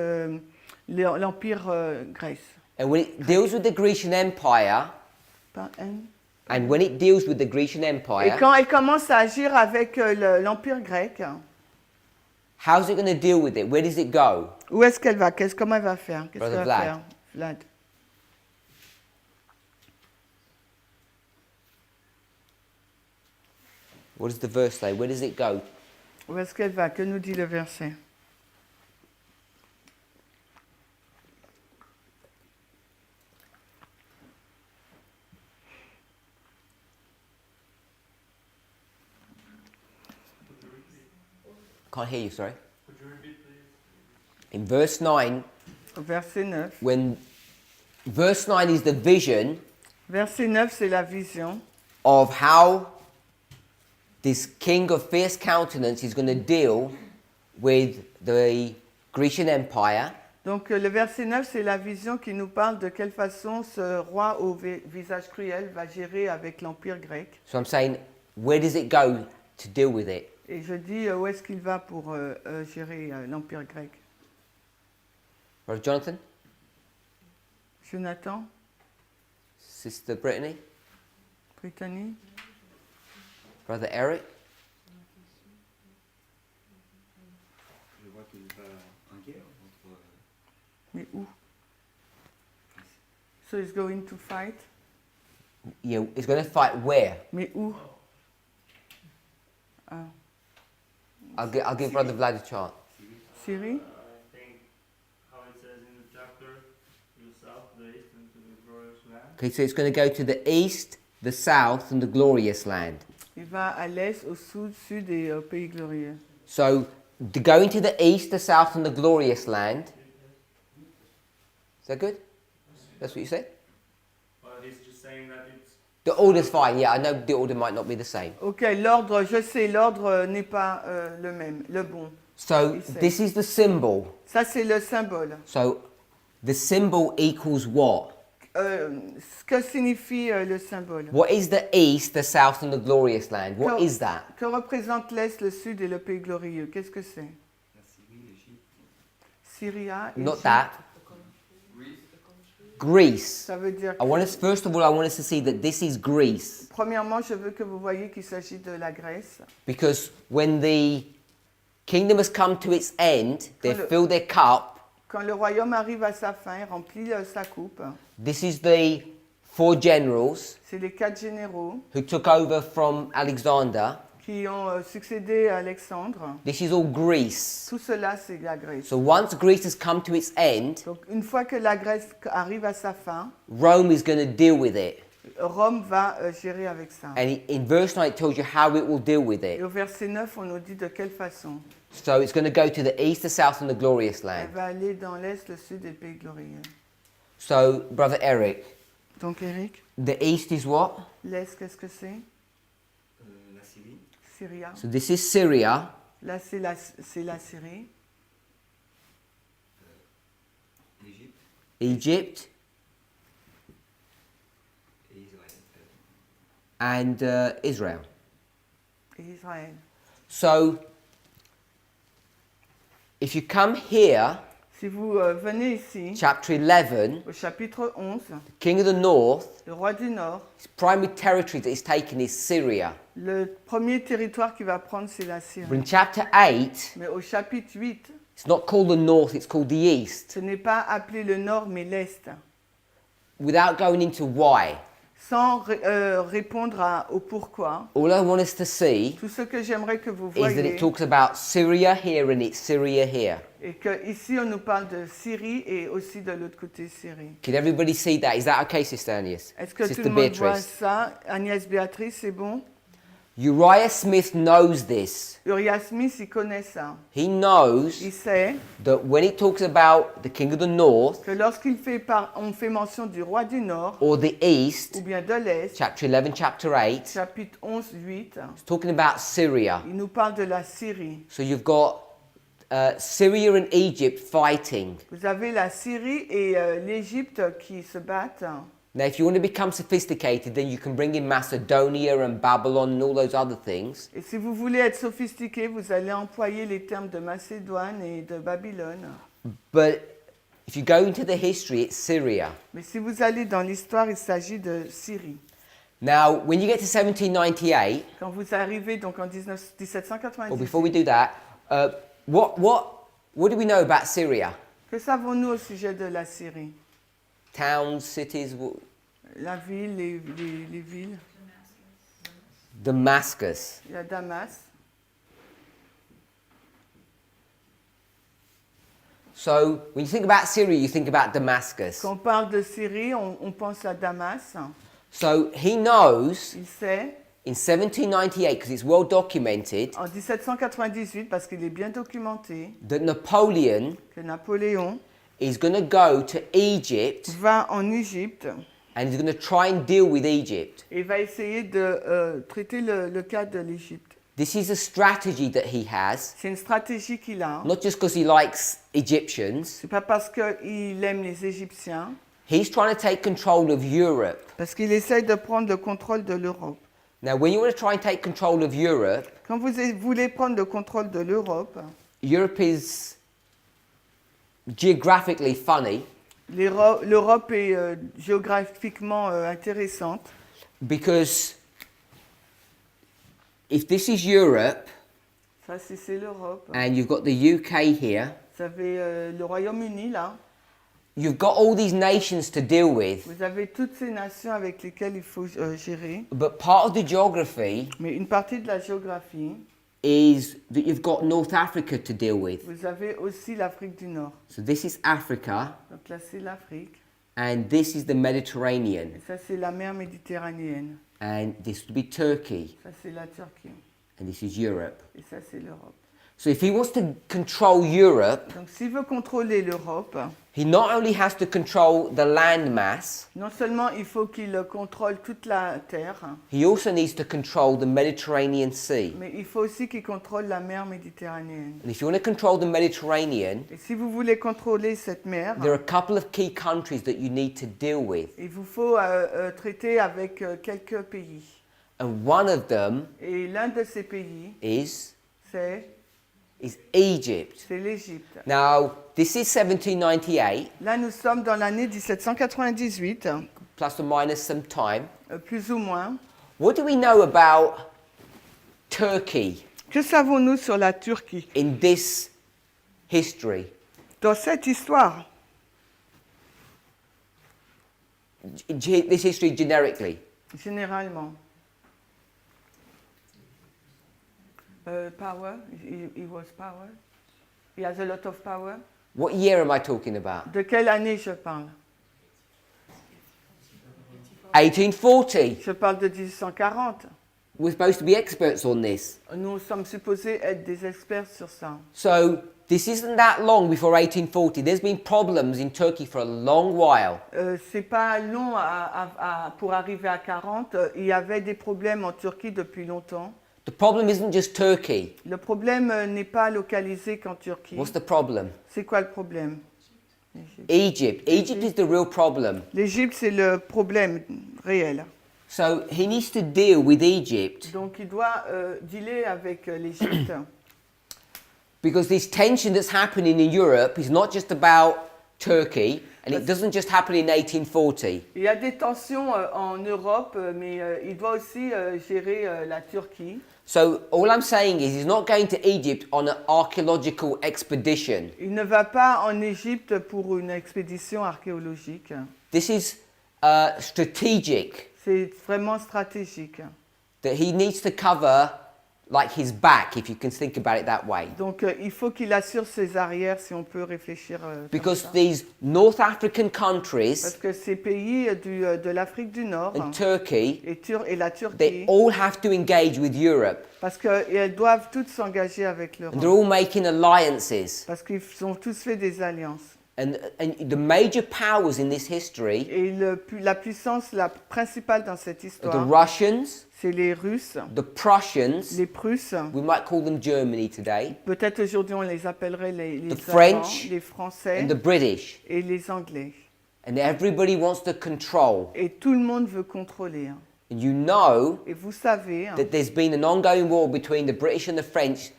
l'Empire grec. And when it deals with the Grecian Empire, Pas N. and when it deals with the Grecian Et Empire, quand elle commence à agir avec l'Empire grec, how's it going to deal with it? Where does it go? où est-ce qu'elle va? Comment elle va faire? Qu'est-ce Brother qu'elle va Vlad. faire? Vlad. What does the verse say? Where does it go? Où est-ce qu'elle va? Que nous dit le verset? Can't hear you, sorry. In verse 9, Au verset 9. when verse 9 is the vision Verset 9, c'est la vision of how this king of fierce countenance is going to deal with the Grecian Empire. Donc le verset 9, c'est la vision qui nous parle de quelle façon ce roi au visage cruel va gérer avec l'Empire grec. So I'm saying, where does it go to deal with it? Et je dis où est-ce qu'il va pour gérer l'Empire grec. Brother Jonathan? Jonathan, Sister Brittany? Brittany, Brother Eric? Je vois qu'il va en guerre entre. mais où? So he's going to fight. Yeah, he's going to fight where? Mais où? Ah, I'll give Brother Vlad a chance. Syrie? I think how it says in the chapter, to the south, the east, and to the glorious land. Okay, so it's going to go to the east, the south, and the glorious land. Il va à l'est, au sud et au pays glorieux. So, going to the east, the south, and the glorious land. Is that good? That's what you said? But he's just saying that it's The order's fine, yeah, I know the order might not be the same. Ok, l'ordre, je sais, l'ordre n'est pas le même, le bon. So, this is the symbol. Ça, c'est le symbole. So, the symbol equals what? Ce que signifie le symbole? What is the east, the south, and the glorious land? What Que- is that? Que représente l'Est, le Sud et le pays glorieux? Qu'est-ce que c'est? La Syrie, l'Égypte. Syria, Not Égypte. that. Greece. Ça veut dire I want us, first of all, I want us to see that this is Greece. premièrement, je veux que vous voyez qu'il s'agit de la Grèce. Because when the kingdom has come to its end, they Quand le- fill their cup. Quand le royaume arrive à sa fin, remplit sa coupe, This is the 4 generals c'est les 4 généraux who took over from Alexander. qui ont succédé à Alexandre. This is all Greece. Tout cela, c'est la Grèce. So once Greece has come to its end, Donc, une fois que la Grèce arrive à sa fin, Rome is going to deal with it. Rome va gérer avec ça. And in verse 9 it tells you how it will deal with Et it. au verset 9, on nous dit de quelle façon. So it's going to go to the east, the south, and the glorious Elle land. va aller dans l'Est, le Sud et le Pays glorieux. So, Brother Eric, Donc, Eric, the east is what? l'Est, qu'est-ce que c'est? La Syrie, Syria. So this is Syria. Là, c'est la Syrie. l'Égypte Egypt, et Israël. and Israel. Et Israël. So, if you come here, Si vous venez ici, chapter 11, au chapitre 11, the king of the north, le roi du Nord, his primary territory that he's taken is Syria. le premier territoire qu'il va prendre, c'est la But Syrie. in chapter 8, Mais au chapitre 8, it's not called the north, it's called the east. ce n'est pas appelé le Nord, mais l'Est. Without going into why, Sans répondre au pourquoi, all I want us to see tout ce que j'aimerais que vous is that voyez, it talks about Syria here and it's Syria here. et qu'ici on nous parle de Syrie et aussi de l'autre côté Syrie. Can everybody see that? Is that okay, Sister Agnes? Est-ce que tout Sister le monde voit Beatrice? ça? Agnès Béatrice, c'est bon? Uriah Smith knows this. Uriah Smith, il connaît ça. He knows Il sait that when it talks about the king of the north que lorsqu'il on fait mention du roi du Nord, or the east, ou bien de l'Est, chapter 11, chapter 8, chapitre 11, 8, it's talking about Syria. il nous parle de la Syrie. So you've got Syria and Egypt fighting. Vous avez la Syrie et l'Égypte qui se battent. Now, if you want to become sophisticated, then you can bring in Macedonia and Babylon and all those other things. Et si vous voulez être sophistiqué, vous allez employer les termes de Macédoine et de Babylone. But if you go into the history, it's Syria. Mais si vous allez dans l'histoire, il s'agit de Syrie. Now, when you get to 1798, Quand vous arrivez donc en or 1798, before we do that, what do we know about Syria? que savons-nous au sujet de la Syrie? Towns, cities, La ville, les villes. Damascus. Il y a Damas. So when you think about Syria, you think about Damascus. Quand on parle de Syrie, on pense à Damas. So he knows Il sait, in 1798, because it's well documented, en 1798, parce qu'il est bien documenté, that Napoleon que Napoléon is going to go to Egypt va en Égypte and he's going to try and deal with Egypt. et va essayer de traiter le cas de l'Égypte. This is a strategy that he has, C'est une stratégie qu'il a. not just because he likes Egyptians. C'est pas parce qu'il aime les Égyptiens, He's trying to take control of Europe. parce qu'il essaye de prendre le contrôle de l'Europe. Now, when you want to try and take control of Europe, Quand vous voulez prendre le contrôle de l'Europe, Europe is geographically funny l'Europe est géographiquement intéressante. because if this is Europe Ça, c'est l'Europe. and you've got the UK here, Vous avez le Royaume-Uni là. you've got all these nations to deal with, Vous avez toutes ces nations avec lesquelles il faut gérer. but part of the geography Mais une partie de la géographie, is that you've got North Africa to deal with. vous avez aussi l'Afrique du Nord. So this is Africa Donc là, c'est l'Afrique. and this is the Mediterranean Et ça, c'est la mer Méditerranéenne. and this would be Turkey Ça, c'est la Turquie. and this is Europe. Et ça, c'est l'Europe. So if he wants to control Europe, Donc s'il veut contrôler l'Europe, he not only has to control the land mass, non seulement il faut qu'il contrôle toute la terre, he also needs to control the Mediterranean Sea. mais il faut aussi qu'il contrôle la mer Méditerranéenne. And if you want to control the Mediterranean, Et si vous voulez contrôler cette mer, there are a couple of key countries that you need to deal with. il vous faut traiter avec quelques pays. And one of them Et l'un de ces pays, is c'est Egypt. l'Égypte. Now, this is 1798, Là, nous sommes dans l'année 1798, plus or minus some time. plus ou moins. What do we know about Turkey Que savons-nous sur la Turquie in this history? dans cette histoire? this history generically? Généralement. Power. He was power. He has a lot of power. What year am I talking about? De quelle année je parle? 1840. Je parle de 1840. We're supposed to be experts on this. Nous sommes supposés être des experts sur ça. So this isn't that long before 1840. There's been problems in Turkey for a long while. C'est pas long pour arriver à 40. Il y avait des problèmes en Turquie depuis longtemps. The problem isn't just Turkey. Le problème n'est pas localisé qu'en Turquie. What's the problem? C'est quoi le problème? Egypt. Egypt is the real problem. L'Égypte, c'est le problème réel. So he needs to deal with Egypt Donc il doit dealer avec l'Égypte. because this tension that's happening in Europe is not just about Turkey, and it doesn't just happen in 1840. Il y a des tensions en Europe, mais il doit aussi gérer la Turquie. So all I'm saying is he's not going to Egypt on an archaeological expedition. Il ne va pas en Égypte pour une expédition archéologique. This is strategic, C'est vraiment stratégique. that he needs to cover like his back, if you can think about it that way. Donc il faut qu'il assure ses arrières, si on peut réfléchir comme Because ça. these North African Parce countries que ces pays de l'Afrique du Nord and Turkey, et la they Turquie, all have to engage with Europe. parce qu'elles doivent toutes s'engager avec And they're l'Europe. all making alliances. Parce qu'ils ont tous fait des alliances. And the major powers in this history Et la puissance la principale dans cette are the histoire, Russians, c'est les Russes, the Prussians, les Prusses. we might call them Germany today, Peut-être aujourd'hui on les appellerait les The Allemands, French les Français and the British. et les Anglais. And everybody wants to control. Et tout le monde veut contrôler. And you know Et vous savez that there's been an ongoing war between the British and the French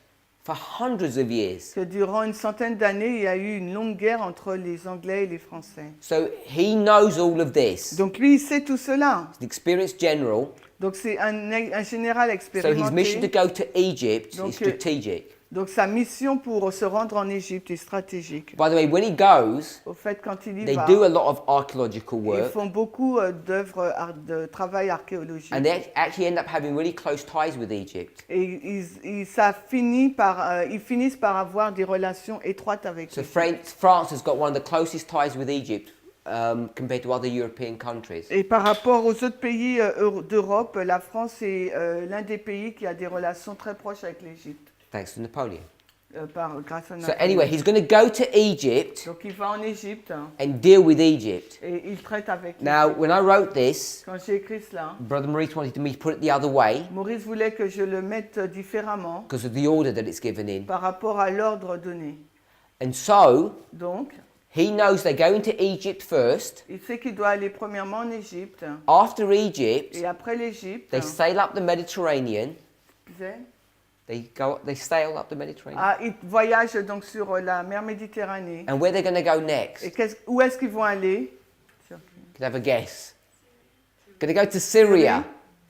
for hundreds of years. que durant une centaine d'années, il y a eu une longue guerre entre les Anglais et les Français. So he knows all of this. Donc lui, il sait tout cela. He's an experienced general. Donc c'est un général So his mission to expérimenté. go to Egypt Donc, is strategic. Donc sa mission pour se rendre en Égypte est stratégique. By the way, when he goes, Au fait, quand il y they va, do a lot of archaeological ils work. font beaucoup d'œuvres de travail archéologique. And they actually end up having really close ties with Egypt. Et ils finissent par avoir des relations étroites avec So l'Égypte. France has got one of the closest ties with Egypt compared to other European countries. Et par rapport aux autres pays d'Europe, la France est l'un des pays qui a des relations très proches avec l'Égypte, Thanks to Napoleon. grâce à So Napoléon. anyway, he's going to go to Egypt Donc il va en Égypte and deal with Egypt. et il traite avec Now, l'Égypte. when I wrote this, Quand j'ai écrit cela, Brother Maurice wanted me to put it the other way Maurice voulait que je le mette différemment because of the order that it's given in. par rapport à l'ordre donné. And so, Donc, he knows they're going to Egypt first. il sait qu'il doit aller premièrement en Égypte After Egypt, et après l'Égypte, they sail up the Mediterranean. c'est- They sail up the Mediterranean. il voyage donc sur la mer Méditerranée. And where they're going to go next? Et où est-ce qu'ils vont aller? You can have a guess. Going to go to Syria.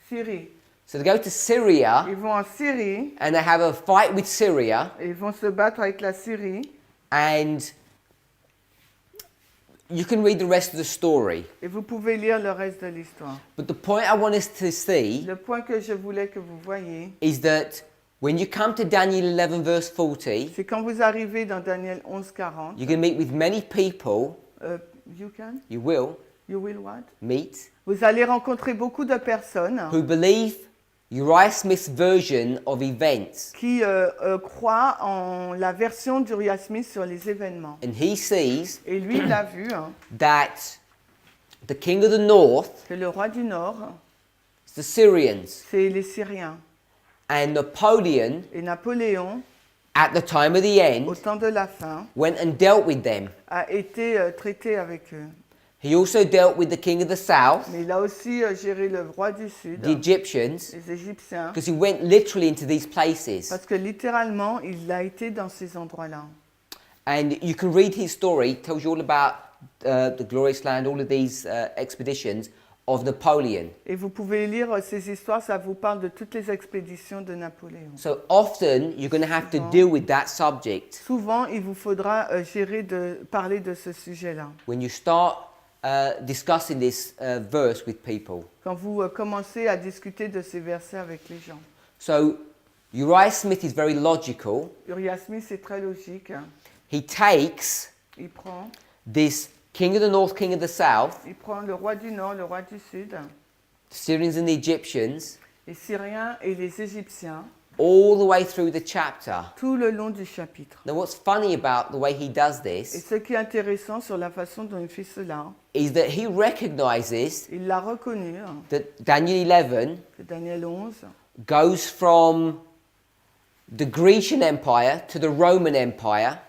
Syrie. So they go to Syria Ils vont en Syrie and they have a fight with Syria, et ils vont se battre avec la Syrie. and you can read the rest of the story. Et vous pouvez lire le reste de l'histoire. But the point I want us to see Le point que je voulais que vous voyiez, is that when you come to Daniel 11 verse 40, c'est quand vous arrivez dans Daniel 11:40. you're going to meet with many people. You will what? Meet Vous allez rencontrer beaucoup de personnes who believe Uriah Smith's version of events, qui croient en la version d'Uriah Smith sur les événements. and he sees Et lui, il a vu that the king of the north que le roi du Nord, is the Syrians, c'est les Syriens. and Napoleon, Et Napoléon, at the time of the au end, temps de la fin, went and dealt with them. a été traité avec eux. He also dealt with the king of the south, Mais il a aussi géré le roi du Sud, the Egyptians, les Égyptiens, because he went literally into these places. parce que littéralement, il a été dans ces endroits-là. And you can read his story, it tells you all about the glorious land, all of these expeditions of Napoleon. Et vous pouvez lire ces histoires, ça vous parle de toutes les expéditions de Napoléon. So often you're going to have to deal with that subject Souvent, il vous faudra parler de ce sujet-là. when you start discussing this verse with people. quand vous commencez à discuter de ces versets avec les gens. So Uriah Smith is very logical. Uriah Smith, c'est très logique. He takes Il prend king of the north, king of the south, le roi du nord, le roi du sud, the Syrians and the Egyptians, les Syriens et les Égyptiens, all the way through the chapter. tout le long du chapitre. Now what's funny about the way he does Et this ce qui est intéressant sur la façon dont il fait cela, is that he recognizes il l'a reconnu, that Daniel 11 que Daniel 11 goes from the Grecian Empire to the Roman Empire,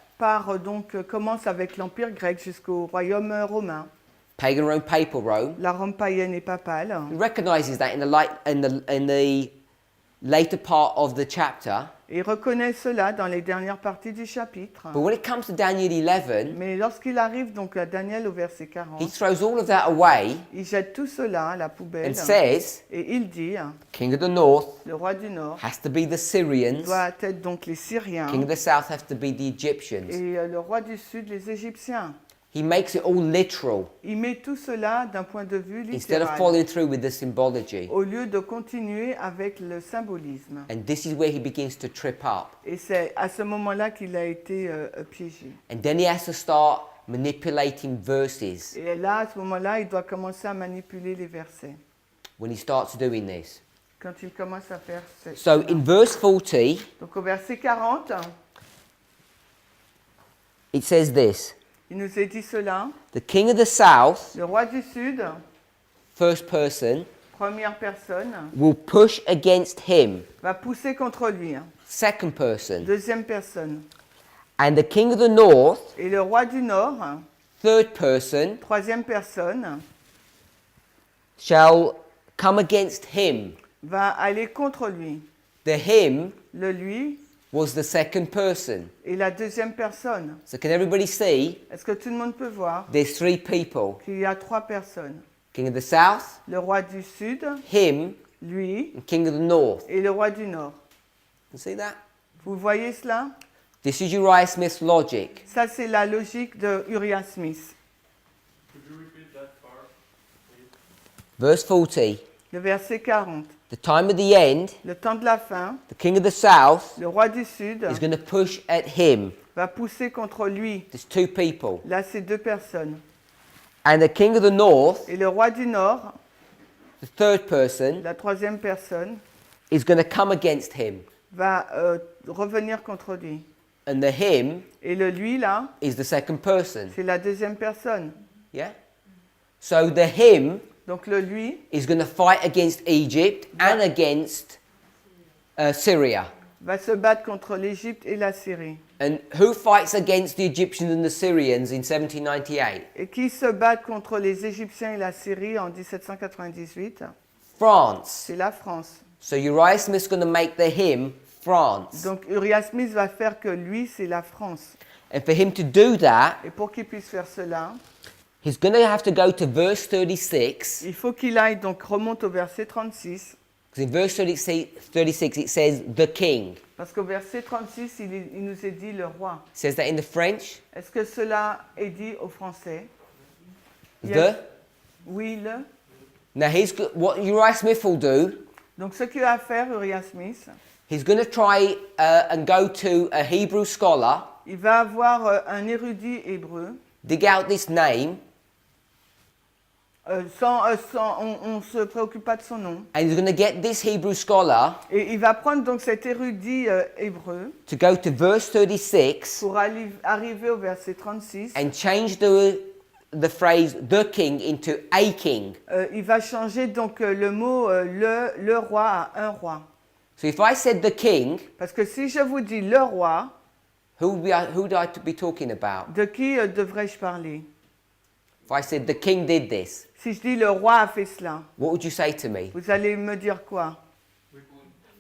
commence avec l'Empire grec jusqu'au royaume romain, pagan Rome, papal Rome. la Rome païenne et papale. He recognizes that in the later part of the chapter. Et il reconnaît cela dans les dernières parties du chapitre. But when it comes to Daniel 11, Mais lorsqu'il arrive donc à Daniel au verset 40, he throws all of that away il jette tout cela à la poubelle and says, et il dit, king of the north le roi du nord has to be the Syrians, doit être donc les Syriens king of the south has to be the Egyptians. et le roi du sud les Égyptiens. He makes it all literal Il met tout cela d'un point de vue instead of littéral, following through with the symbology. au lieu de continuer avec le symbolisme. And this is where he begins to trip up. Et c'est à ce moment-là qu'il a été piégé. And then he has to start manipulating verses Et là, à ce moment-là, il doit commencer à manipuler les versets. when he starts doing this. Quand il commence à faire So in verse 40, Donc au verset 40, it says this, il nous est dit cela. the king of the south, Le roi du sud, first person, première personne, will push against him, va pousser contre lui. second person. Deuxième personne. And the king of the north, Et le roi du nord, third person, troisième personne, shall come against him. va aller contre lui. The him Le lui was the second person. et la deuxième personne. So can everybody see? Est-ce que tout le monde peut voir There's three people. qu'il y a trois personnes? King of the south, Le roi du sud, him, lui and king of the north. et le roi du nord. You see that? Vous voyez cela? This is Uriah Smith's logic. Ça, c'est la logique de Uriah Smith. Could you repeat that part, please? Verse 40. Le verset 40. The time of the end, Le temps de la fin, the king of the south le roi du sud is going to push at him. va pousser contre lui. There's two people. Là, c'est deux personnes. And the king of the north, Et le roi du nord, the third person, la troisième personne, is going to come against him. va revenir contre lui. And the him Et le lui, là, is the second person. c'est la deuxième personne. Yeah? So the him Donc le lui is going to fight against Egypt and against Syria. va se battre contre l'Égypte et la Syrie. And who fights against the Egyptians and the Syrians in 1798? Et qui se battent contre les Égyptiens et la Syrie en 1798? France. C'est la France. So Uriah Smith's going to make the him France. Donc Uriah Smith va faire que lui, c'est la France. And for him to do that, Et pour qu'il puisse faire cela, he's going to have to go to verse 36. il faut qu'il aille, donc remonte au verset 36, Because in verse 36 it says the king. parce qu'au verset 36, il nous est dit le roi. It says that in the French. Est-ce que cela est dit au français? The. Oui, le. Now what Uriah Smith will do, Donc ce qu'il va faire, Uriah Smith, he's going to try and go to a Hebrew scholar, il va avoir un érudit hébreu, dig out this name, on ne se préoccupe pas de son nom, and he's going to get this Hebrew scholar et il va prendre donc cet érudit hébreu to go to verse 36 pour arriver au verset 36. and change the phrase the king into a king. Il va changer donc le mot le roi à un roi. So if I said the king, Parce que si je vous dis le roi, who would I be talking about? de qui devrais-je parler? If I said the king did this, Si je dis le roi a fait cela, what would you say to me? vous allez me dire quoi?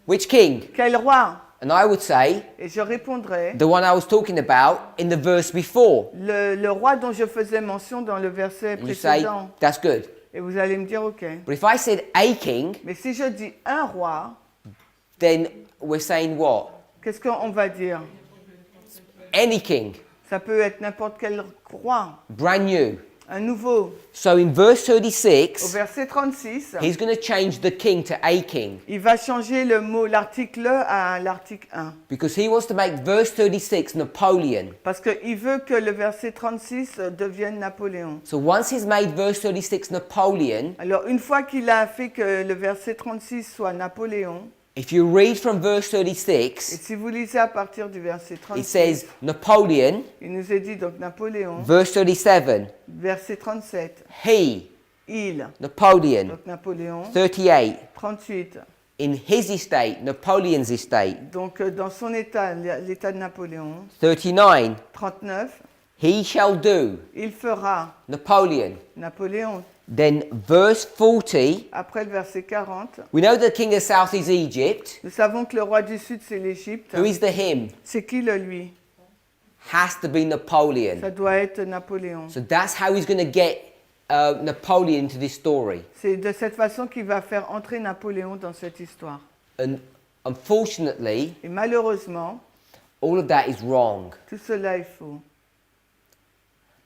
Which king? Quel roi? And I would say Et je répondrai, the one I was talking about in the verse before. le roi dont je faisais mention dans le verset And you say, précédent. that's good. Et vous allez me dire, ok. But if I said a king, Mais si je dis un roi, then we're saying what? qu'est-ce qu'on va dire? Any king, Ça peut être n'importe quel roi, brand new. un nouveau. So in verse Au 36, verset 36, he's going to change the king to a king il va changer le mot, l'article à l'article 1. because he wants to make verse 36 Napoleon. Parce qu'il veut que le verset 36 devienne Napoléon. So once he's made verse 36 Napoleon, Alors, une fois qu'il a fait que le verset 36 soit Napoléon, if you read from verse et 36, si vous lisez à partir du verset it 36, says Napoleon, il nous est dit donc Napoléon, verse 37, verset 37, he, il, Napoleon, donc Napoléon, 38, 38, in his estate, Napoleon's estate, donc dans son état, l'état de Napoléon, 39, 39, he shall do, il fera Napoleon. Napoléon. Then verse 40, Après le verset 40, we know the king of south is Egypt. nous savons que le roi du Sud, c'est l'Égypte. Who is the him? C'est qui le lui? Has to be Napoleon. Ça doit être Napoléon. So that's how he's going to get Napoleon into this story. C'est de cette façon qu'il va faire entrer Napoléon dans cette histoire. And unfortunately, Et malheureusement, all of that is wrong. tout cela est faux.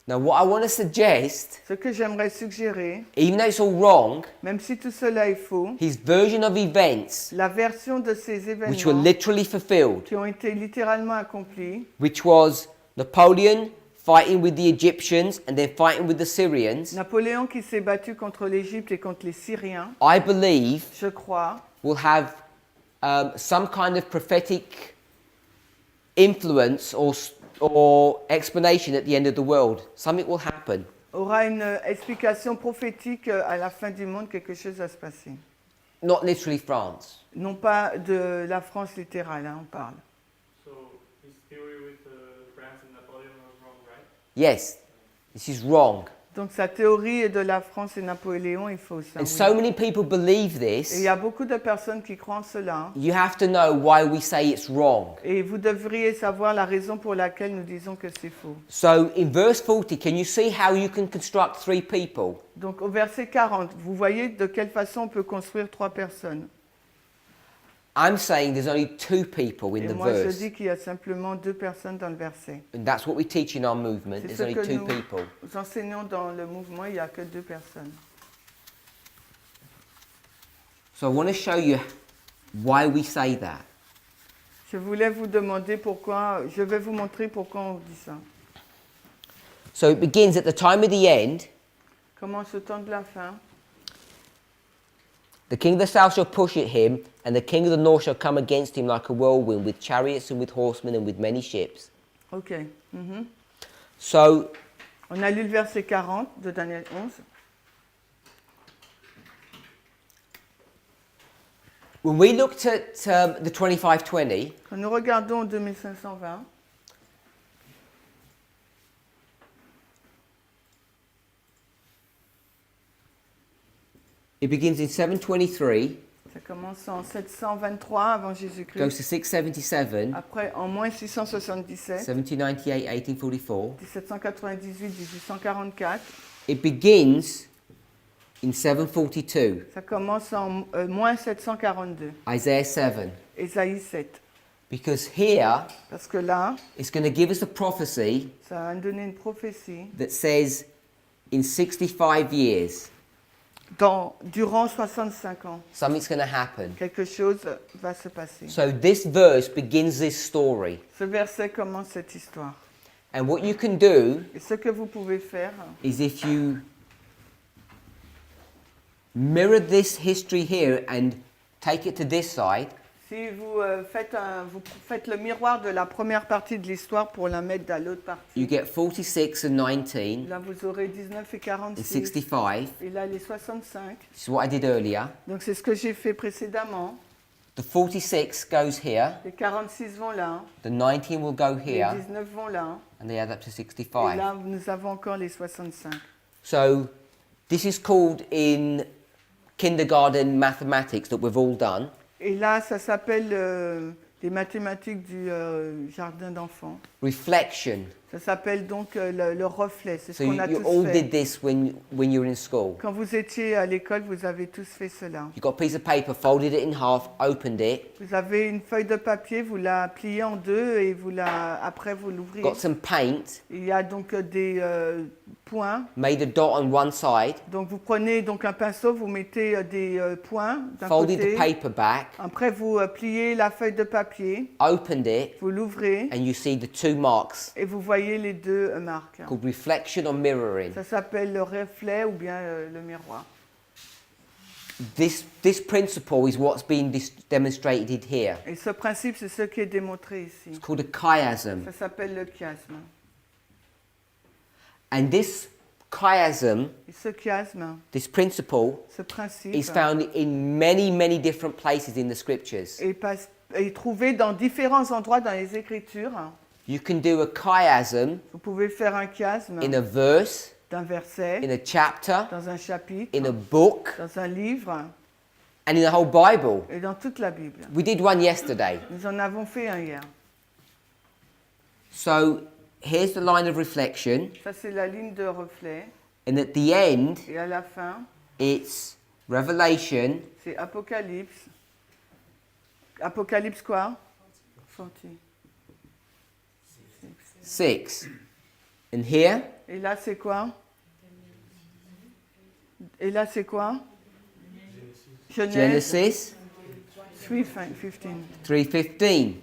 Now, what I want to suggest, Ce que j'aimerais suggérer, even though it's all wrong, même si tout cela est faux, his version of events, la version de ces which were événements literally fulfilled, qui ont été littéralement accomplis, which was Napoleon fighting with the Egyptians and then fighting with the Syrians, Napoléon qui s'est battu contre l'Égypte et contre les Syriens, I believe je crois, will have some kind of prophetic influence or explanation at the end of the world. Something will happen. aura une explication prophétique à la fin du monde, quelque chose va se passer. Not literally France. Non pas de la France littérale, hein, on parle. So his theory with France and Napoleon was wrong, right? Yes, this is wrong. Donc sa théorie de la France et Napoléon est fausse. hein, And oui. so many people believe Et il this. y a beaucoup de personnes qui croient en cela. You have to know why we say it's wrong. Et vous devriez savoir la raison pour laquelle nous disons que c'est faux. So in verse 40, can you see how you can construct three people? Donc au verset 40, vous voyez de quelle façon on peut construire trois personnes. I'm saying there's only two people in Et the moi je verse. dis qu'il y a simplement deux personnes dans le verset. And that's what we teach in our movement. C'est There's ce only que two nous people. enseignons dans le mouvement, il n'y a que deux personnes. So I want to show you why we say that. Je voulais vous demander pourquoi, je vais vous montrer pourquoi on dit ça. So it begins at the time of the end. Commence au temps de la fin. The king of the south shall push at him, and the king of the north shall come against him like a whirlwind, with chariots and with horsemen and with many ships. Ok. Mhm. So On a lu le verset 40 de Daniel 11. when we looked at the 2520, Quand nous regardons 2520, it begins in 723, ça commence en 723 avant goes Jésus-Christ. to 677, Après, en moins 677, 1798, 1844. 1798, 1844, It begins in 742, ça commence en moins 742, Isaiah 7. Ésaïe 7. Because here, Parce que là, it's going to give us a prophecy ça va nous donner une prophétie. that says in 65 years, Durant 65 ans, something's going to happen. quelque chose va se passer. So this verse begins this story. Ce verset commence cette histoire. And what you can do Et ce que vous pouvez faire, is if you mirror this history here and take it to this side, si vous, vous faites le miroir de la première partie de l'histoire pour la mettre dans l'autre you partie, get 46 and 19 là vous aurez 19 et and 46, 65. et là les 65. This is what I did earlier. Donc c'est ce que j'ai fait précédemment. The 46 goes here, Les 46 vont là, the 19 will go les here, 19 vont là, and they add up to et 65. là nous avons encore les 65. So this is called in kindergarten mathematics that we've all done. Et là, ça s'appelle les mathématiques du jardin d'enfants. Reflection. Ça s'appelle donc le reflet. C'est ce So qu'on a you tous all fait. did this when you were in school. Quand vous étiez à l'école, vous avez tous fait cela. You got a piece of paper, folded it in half, opened it, Vous avez une feuille de papier, vous la pliez en deux et après vous l'ouvrez. got some paint, Il y a donc des points. made a dot on one side, Donc vous prenez donc un pinceau, vous mettez des points d'un folded côté. the paper back, Après vous pliez la feuille de papier, opened it, vous l'ouvrez and you see the two marks et vous voyez les deux marques. called reflection or mirroring. Ça s'appelle le reflet ou bien le miroir. This principle is what's being demonstrated here. Et ce principe, c'est ce qui est démontré ici. It's called a chiasm. Ça s'appelle le chiasme. And this chiasm, Et ce chiasme, this principle, ce principe, is found in many, many different places in the scriptures. est trouvé dans différents endroits dans les Écritures. You can do a chiasm Vous pouvez faire un chiasme in a verse, d'un verset, in a chapter, dans un chapitre, in a book, dans un livre and in the whole Bible. et dans toute la Bible. We did one yesterday. Nous en avons fait un hier. So here's the line of reflection, Ça, c'est la ligne de reflet. and at the end, Et à la fin, it's Revelation c'est Apocalypse. Apocalypse quoi 40. 6. And here, Et là, c'est quoi Et là, c'est quoi Genèse Genesis 3:15. 3:15.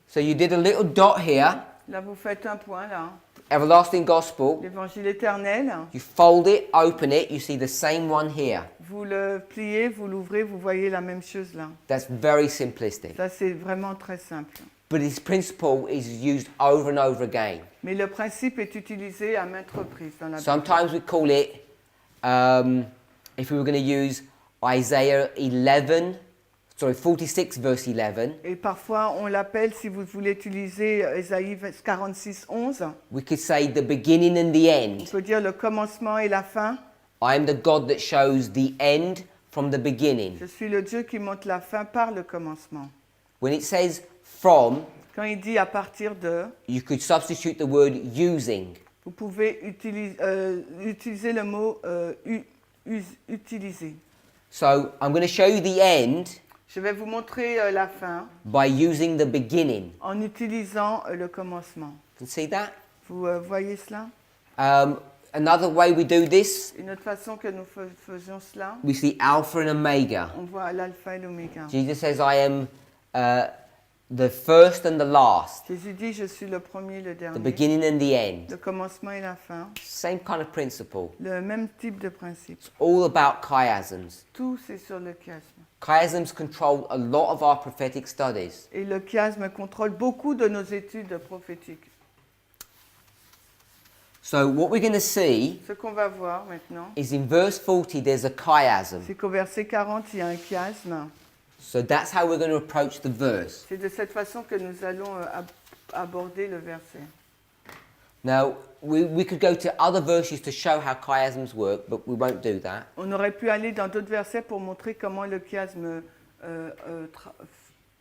So you did a little dot here, Là, vous faites un point, là. everlasting gospel. L'évangile éternel. You fold it, open it, you see the same one here. Vous le pliez, vous l'ouvrez, vous voyez la même chose là. That's very simplistic. Ça, c'est vraiment très simple. But this principle is used over and over again. Mais le principe est utilisé à maintes reprises dans la Bible. Sometimes we call it, if we were going to use Isaiah 46 verse 11, Et parfois, on l'appelle, si vous voulez utiliser Ésaïe 46:11, we could say the beginning and the on end. peut dire le commencement et la fin. I am the God that shows the end from the beginning. Je suis le Dieu qui montre la fin par le commencement. When it says from, Quand il dit à partir de, you could substitute the word using. vous pouvez utiliser le mot utiliser. So I'm going to show you the end Je vais vous montrer la fin by using the beginning. en utilisant le commencement. You can see that? Vous voyez cela? Another way we do this, Une autre façon que nous faisions cela, we see Alpha and Omega. on voit l'alpha et l'oméga. Jesus says, I am the first and the last, Jésus dit, je suis le premier, le the dernier, beginning and the end. le commencement et la fin. Same kind of principle. Le même type de principe. It's all about chiasms. Tout, c'est sur le chiasme. Chiasms control a lot of our prophetic studies. Et le chiasme contrôle beaucoup de nos études prophétiques. So what we're going to see Ce qu'on va voir maintenant, is in verse 40 there's a chiasm. c'est qu'au verset 40, il y a un chiasme. So that's how we're going to approach the verse. C'est de cette façon que nous allons aborder le verset. Now, we could go to other verses to show how chiasms work, but we won't do that. On aurait pu aller dans d'autres versets pour montrer comment le chiasme,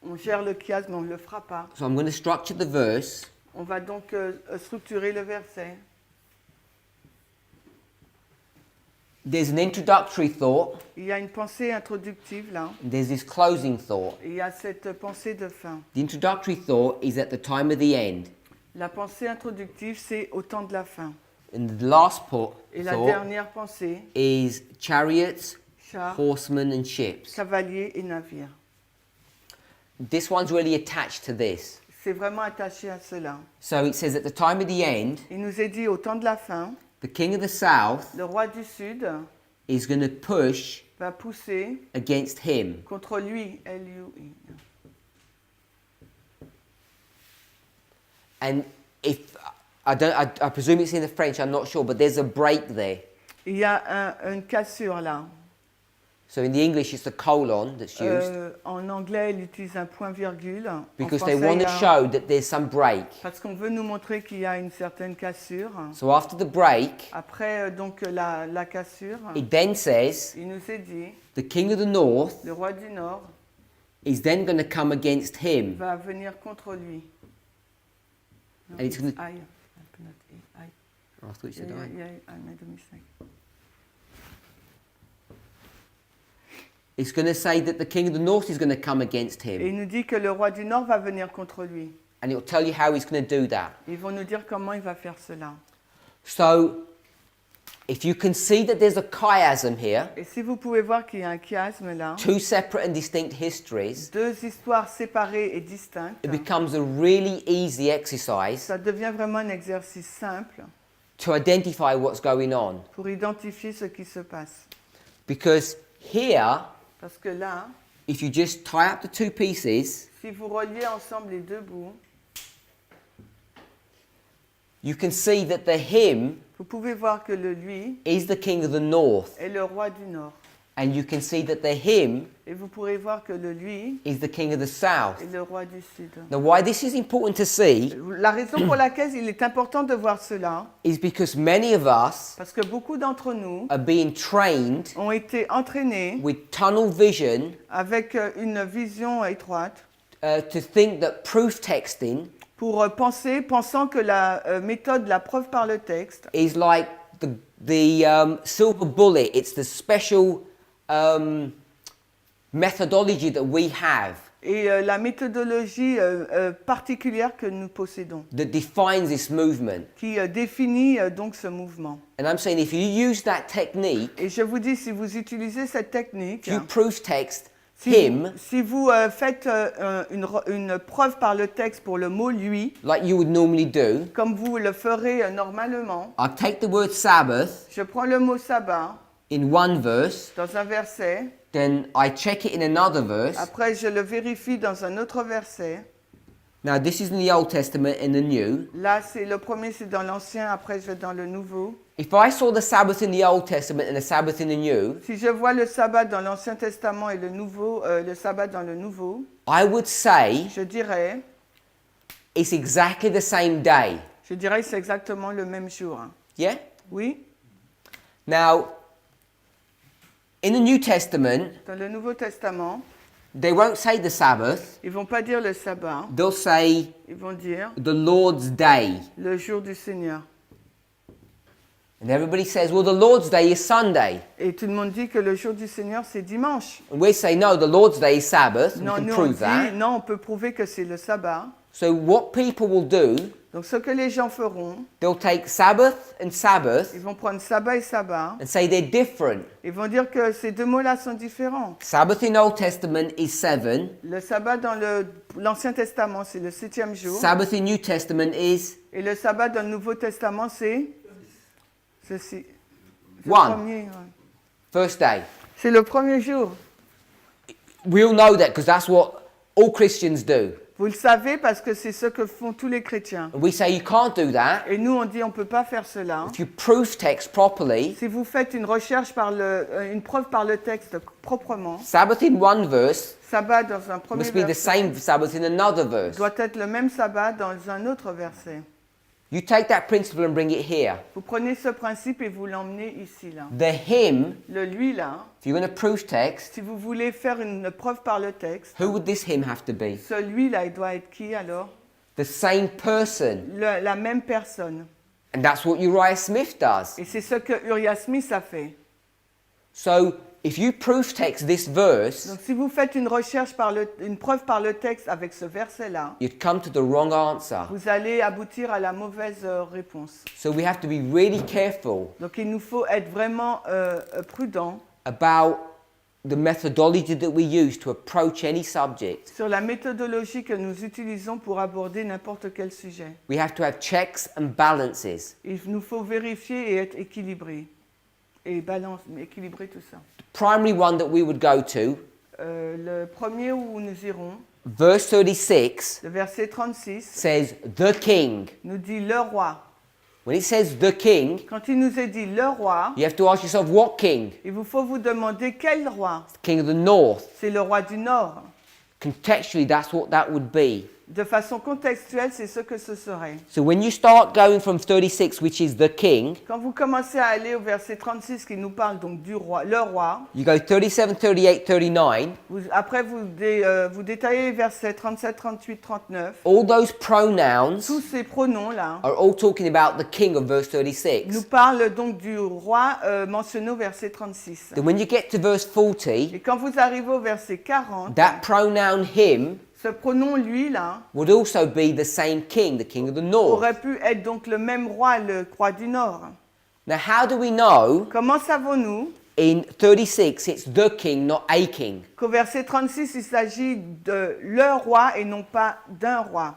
on gère le chiasme, on ne le fera pas. So I'm going to structure the verse. On va donc structurer le verset. There's an introductory thought, Il y a une pensée introductive là. and there's this closing thought. Et il y a cette pensée de fin. The introductory thought is at the time of the end, La pensée introductive, c'est au temps de la fin. and the last Et la thought dernière pensée, is chariots, chars, horsemen, and ships. cavaliers et navires. This one's really attached to this. C'est vraiment attaché à cela. So it says at the time of the end, Il nous est dit au temps de la fin, the king of the south le roi du Sud is going to push va pousser against him. contre lui, L-U-I. And if I presume it's in the French, I'm not sure, but there's a break there. Il y a une cassure là. So in the English, it's the colon that's used En anglais, il utilise un point-virgule. En because français, they want il y to a- show that there's some break. Parce qu'on veut nous montrer qu'il y a une certaine cassure. So after the break, Après donc la cassure, it then says il nous est dit, the king of the north le roi du Nord is then going to come against him. va venir contre lui. No, And it's it's gonna- I put not A. I. Oh, I thought you said Yeah, I. yeah, yeah, I made a mistake. It's going to say that the king of the north is going to come against Et him. il nous dit que le roi du Nord va venir contre lui. And it'll tell you how he's going to do that. Ils vont nous dire comment il va faire cela. So, if you can see that there's a chiasm here, Et si vous pouvez voir qu'il y a un chiasme là, two separate and distinct histories, deux histoires séparées et distinctes, it becomes a really easy exercise ça devient vraiment un exercice simple to identify what's going on. pour identifier ce qui se passe. Because here, Parce que là, if you just tie up the two pieces, si vous reliez ensemble les deux bouts, you can see that the him vous pouvez voir que le lui is the king of the north. est le roi du Nord. And you can see that the him Et vous pourrez voir que le lui is the king of the south. est le roi du Sud. Now, why this is important to see La raison pour laquelle il est important de voir cela, is because many of us parce que beaucoup d'entre nous are being trained ont été entraînés with tunnel vision avec une vision étroite to think that proof texting pour pensant que la méthode, la preuve par le texte, is like the silver bullet. It's the special methodology that we have est la méthodologie particulière que nous possédons, that defines this movement. qui définit donc ce mouvement. And I'm saying if you use that technique, Et je vous dis, si vous utilisez cette technique, if you proof text si him vous faites une preuve par le texte pour le mot lui, like you would normally do, comme vous le ferez normalement, I take the word Sabbath je prends le mot sabbat in one verse, dans un verset, then I check it in another verse. après je le vérifie dans un autre verset. Now this is in the Old Testament and the New. Là, le premier, c'est dans l'Ancien, après je vais dans le Nouveau. If I saw the Sabbath in the Old Testament and the Sabbath in the New, Si je vois le sabbat dans l'Ancien Testament et le sabbat dans le Nouveau, I would say je dirais it's exactly the same day. que c'est exactement le même jour. Yeah? Oui, Now, in the New Testament, dans le Nouveau Testament, they won't say the Sabbath, ils vont pas dire le sabbat, they'll say ils vont dire the Lord's Day. le jour du Seigneur. And everybody says, well, the Lord's Day is Sunday. Et tout le monde dit que le jour du Seigneur, c'est dimanche. And we say, no, the Lord's Day is Sabbath. We Non, can nous on prove dit, that. non, on peut prouver que c'est le sabbat. So what people will do, Donc ce que les gens feront, they'll take Sabbath and Sabbath ils vont prendre sabbat et sabbat. and say they're different. Ils vont dire que ces deux mots-là sont différents. Sabbath in Old Testament is 7. Le sabbat dans l'Ancien Testament, c'est le 7e jour. Sabbath in New Testament is Et le sabbat dans le Nouveau Testament, c'est ceci. C'est One. le premier, ouais. first day. C'est le premier jour. We all know that because that's what all Christians do. Vous le savez parce que c'est ce que font tous les chrétiens. And we say you can't do that. Et nous, on dit on ne peut pas faire cela. If you proof text properly, Si vous faites une recherche une preuve par le texte proprement, Sabbath in one verse sabbat dans un premier must be the verset same Sabbath in another verse. doit être le même sabbat dans un autre verset. You take that principle and bring it here. Vous prenez ce principe et vous l'emmenez ici, là. The him, Le lui, là, if you're going to proof text, si vous voulez faire une preuve par le texte, who would this him have to be? celui-là, il doit être qui alors? The same person. La même personne. And that's what Uriah Smith does. Et c'est ce que Uriah Smith a fait. So if you proof text this verse, Donc si vous faites une une preuve par le texte avec ce verset-là, you'd come to the wrong answer. vous allez aboutir à la mauvaise réponse. So we have to be really careful Donc il nous faut être vraiment prudent about the methodology that we use to approach any subject. sur la méthodologie que nous utilisons pour aborder n'importe quel sujet. We have to have checks and balances. Il nous faut vérifier et être équilibré. Et équilibrer tout ça. Primary one that we would go to, Le premier où nous irons, verse 36, le verset 36, says the king. nous dit le roi. When it says the king, Quand il nous est dit le roi, you have to ask yourself, what king? il vous faut vous demander quel roi. The king of the north. C'est le roi du Nord. Contextually, that's what that would be. de façon contextuelle, c'est ce que ce serait. So when you start going from 36, which is the king, Quand vous commencez à aller au verset 36 qui nous parle donc du roi, le roi, you go 37, 38, 39. après vous détaillez les versets 37, 38, 39. All those pronouns Tous ces pronoms-là are all talking about the king of verse nous 36. parlent donc du roi mentionné au verset 36. Then when you get to verse 40, Et quand vous arrivez au verset 40, that pronoun him ce pronom lui là would also be the same king, the king of the north. aurait pu être donc le même roi, le roi du Nord. Now, how do we know Comment savons-nous in 36 it's the king, not a king? qu'au verset 36 il s'agit de le roi et non pas d'un roi?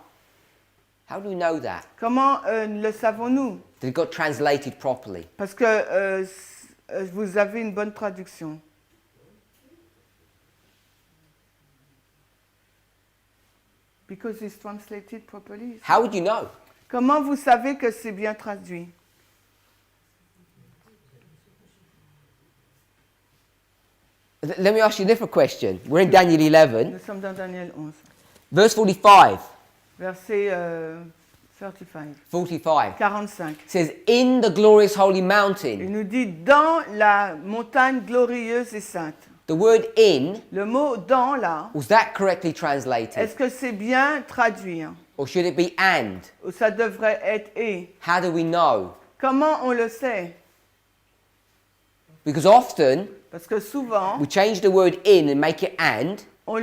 How do we know that? Comment le savons-nous? That it got translated properly. Parce que vous avez une bonne traduction. Because it's translated properly. How would you know? Comment vous savez que c'est bien traduit? Let me ask you a different question. We're in Daniel 11, Nous sommes dans Daniel 11, verse 45. verset 35, 45 45. says, "In the glorious holy Il mountain." nous dit dans la montagne glorieuse et sainte. The word "in" Le mot dans là, was that correctly translated, est-ce que c'est bien traduit? or should it be "and"? Ou ça devrait être et? How do we know? Comment on le sait? Because often Parce que souvent, we change the word "in" and make it "and," on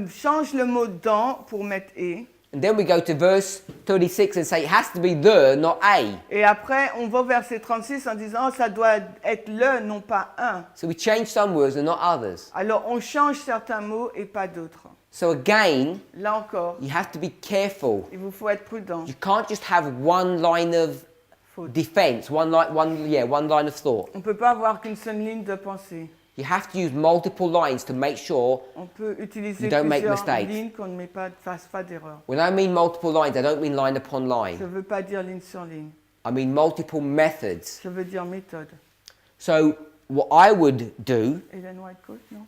change le mot dans pour mettre et. and then we go to verse 36 and say it has to be the, not a. Et après, on va au verset 36 en disant, oh, ça doit être le, non pas un. So we change some words and not others. Alors, on change certains mots et pas d'autres. So again, Là encore, you have to be careful. il vous faut être prudent. You can't just have one line of Faute. defense, one line of thought. On ne peut pas avoir qu'une seule ligne de pensée. You have to use multiple lines to make sure. On peut utiliser You don't make plusieurs mistakes. lignes qu'on ne fasse pas d'erreur. When I mean multiple lines, I don't mean line upon Je line. ne veux pas dire ligne sur ligne. I mean multiple methods. Je veux dire méthode. So what I would do, Ellen White quote, non?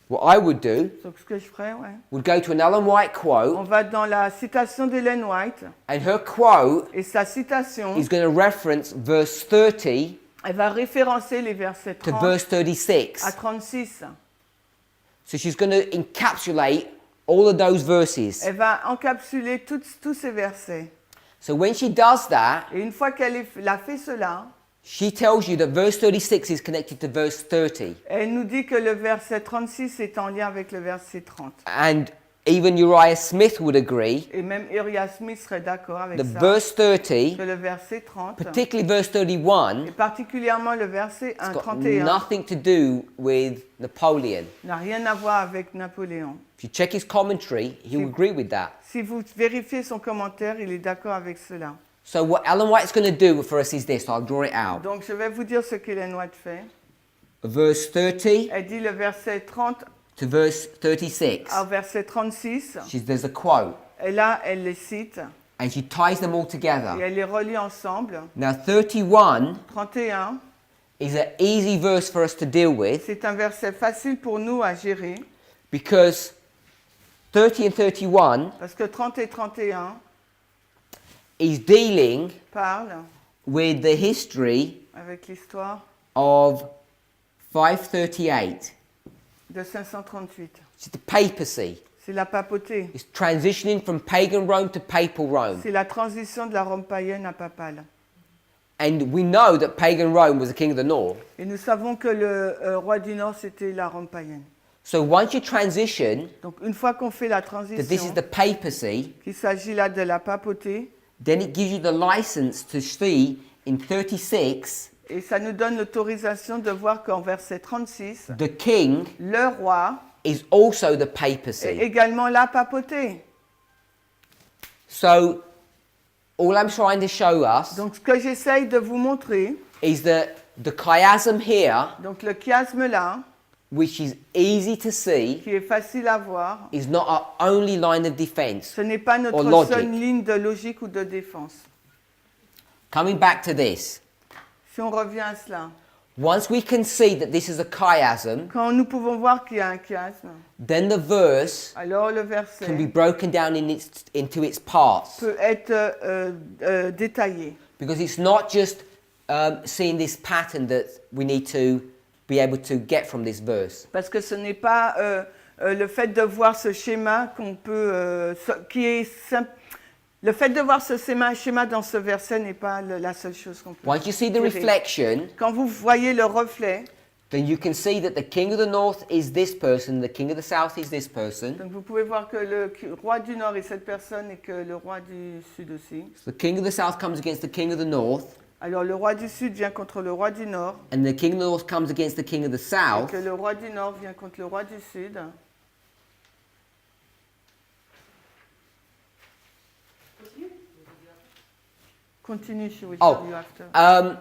Donc, ce que je ferais, ouais. would go to an Ellen White On quote, va dans la citation d'Ellen White. and her quote Et sa citation, is going to reference verse 30 elle va référencer les versets to 30 verse 36. à 36. So she's going to encapsulate all of those verses. Elle va encapsuler tous ces versets. So when she does that, Et une fois qu'elle a fait cela, she tells you that verse 36 is connected to verse 30. elle nous dit que le verset 36 est en lien avec le verset 30. And even Uriah Smith would agree Et même Uriah Smith serait d'accord avec that ça. verse 30, Que le verset 30, particularly verse 31, et particulièrement le verset has got 31, nothing to do with Napoleon. n'a rien à voir avec Napoléon. If you check his commentary, he will agree with that. Si vous vérifiez son commentaire, il est d'accord avec cela. So what Ellen White's going to do for us is this. I'll draw it out. Donc je vais vous dire ce qu'Ellen White fait. Verse 30 Elle dit le verset 30 to verse 36. au verset 36. There's a quote, Et là, elle les cite and she ties them all et together. elle les relie ensemble. Now 31 31, is an easy verse for us to deal with c'est un verset facile pour nous à gérer because 30 and 31 parce que 30 et 31 is dealing parlent with the history avec l'histoire of 538. de 538. It's the papacy. C'est la papauté. It's transitioning from pagan Rome to papal Rome. C'est la transition de la Rome païenne à papale. And we know that pagan Rome was the king of the north. Et nous savons que le roi du Nord, c'était la Rome païenne. So once you transition Donc une fois qu'on fait la that this is transition, the papacy, qu'il s'agit là de la papauté, then it gives you the license to see in 36 et ça nous donne l'autorisation de voir qu'en verset 36, the king le roi is also the est papacy. également la papauté. So all I'm trying to show us Donc ce que j'essaye de vous montrer, is that the chiasm here, donc le chiasme là, which is easy to see, qui est facile à voir, is not our only line of defense. ce n'est pas Or notre logic. seule ligne de logique ou de défense. Coming back to this, Si on revient à cela, once we can see that this is a chiasm, Quand nous pouvons voir qu'il y a un chiasme, then the verse alors le can be verset broken down into its parts. peut être détaillé. Because it's not just seeing this pattern that we need to be able to get from this verse. Parce que ce n'est pas le fait de voir ce schéma qu'on peut, qui est simple. Le fait de voir ce schéma dans ce verset n'est pas la seule chose qu'on peut. Once you see the tirer. reflection, Quand vous voyez le reflet, then you can see that the king of the north is this person, the king of the south is this person. donc vous pouvez voir que le roi du nord est cette personne et que le roi du sud aussi. So the king of the south comes against the king of the north, Alors le roi du sud vient contre le roi du nord and the king of the north comes against the king of the et south. que le roi du nord vient contre le roi du sud. Continue, she will tell you after.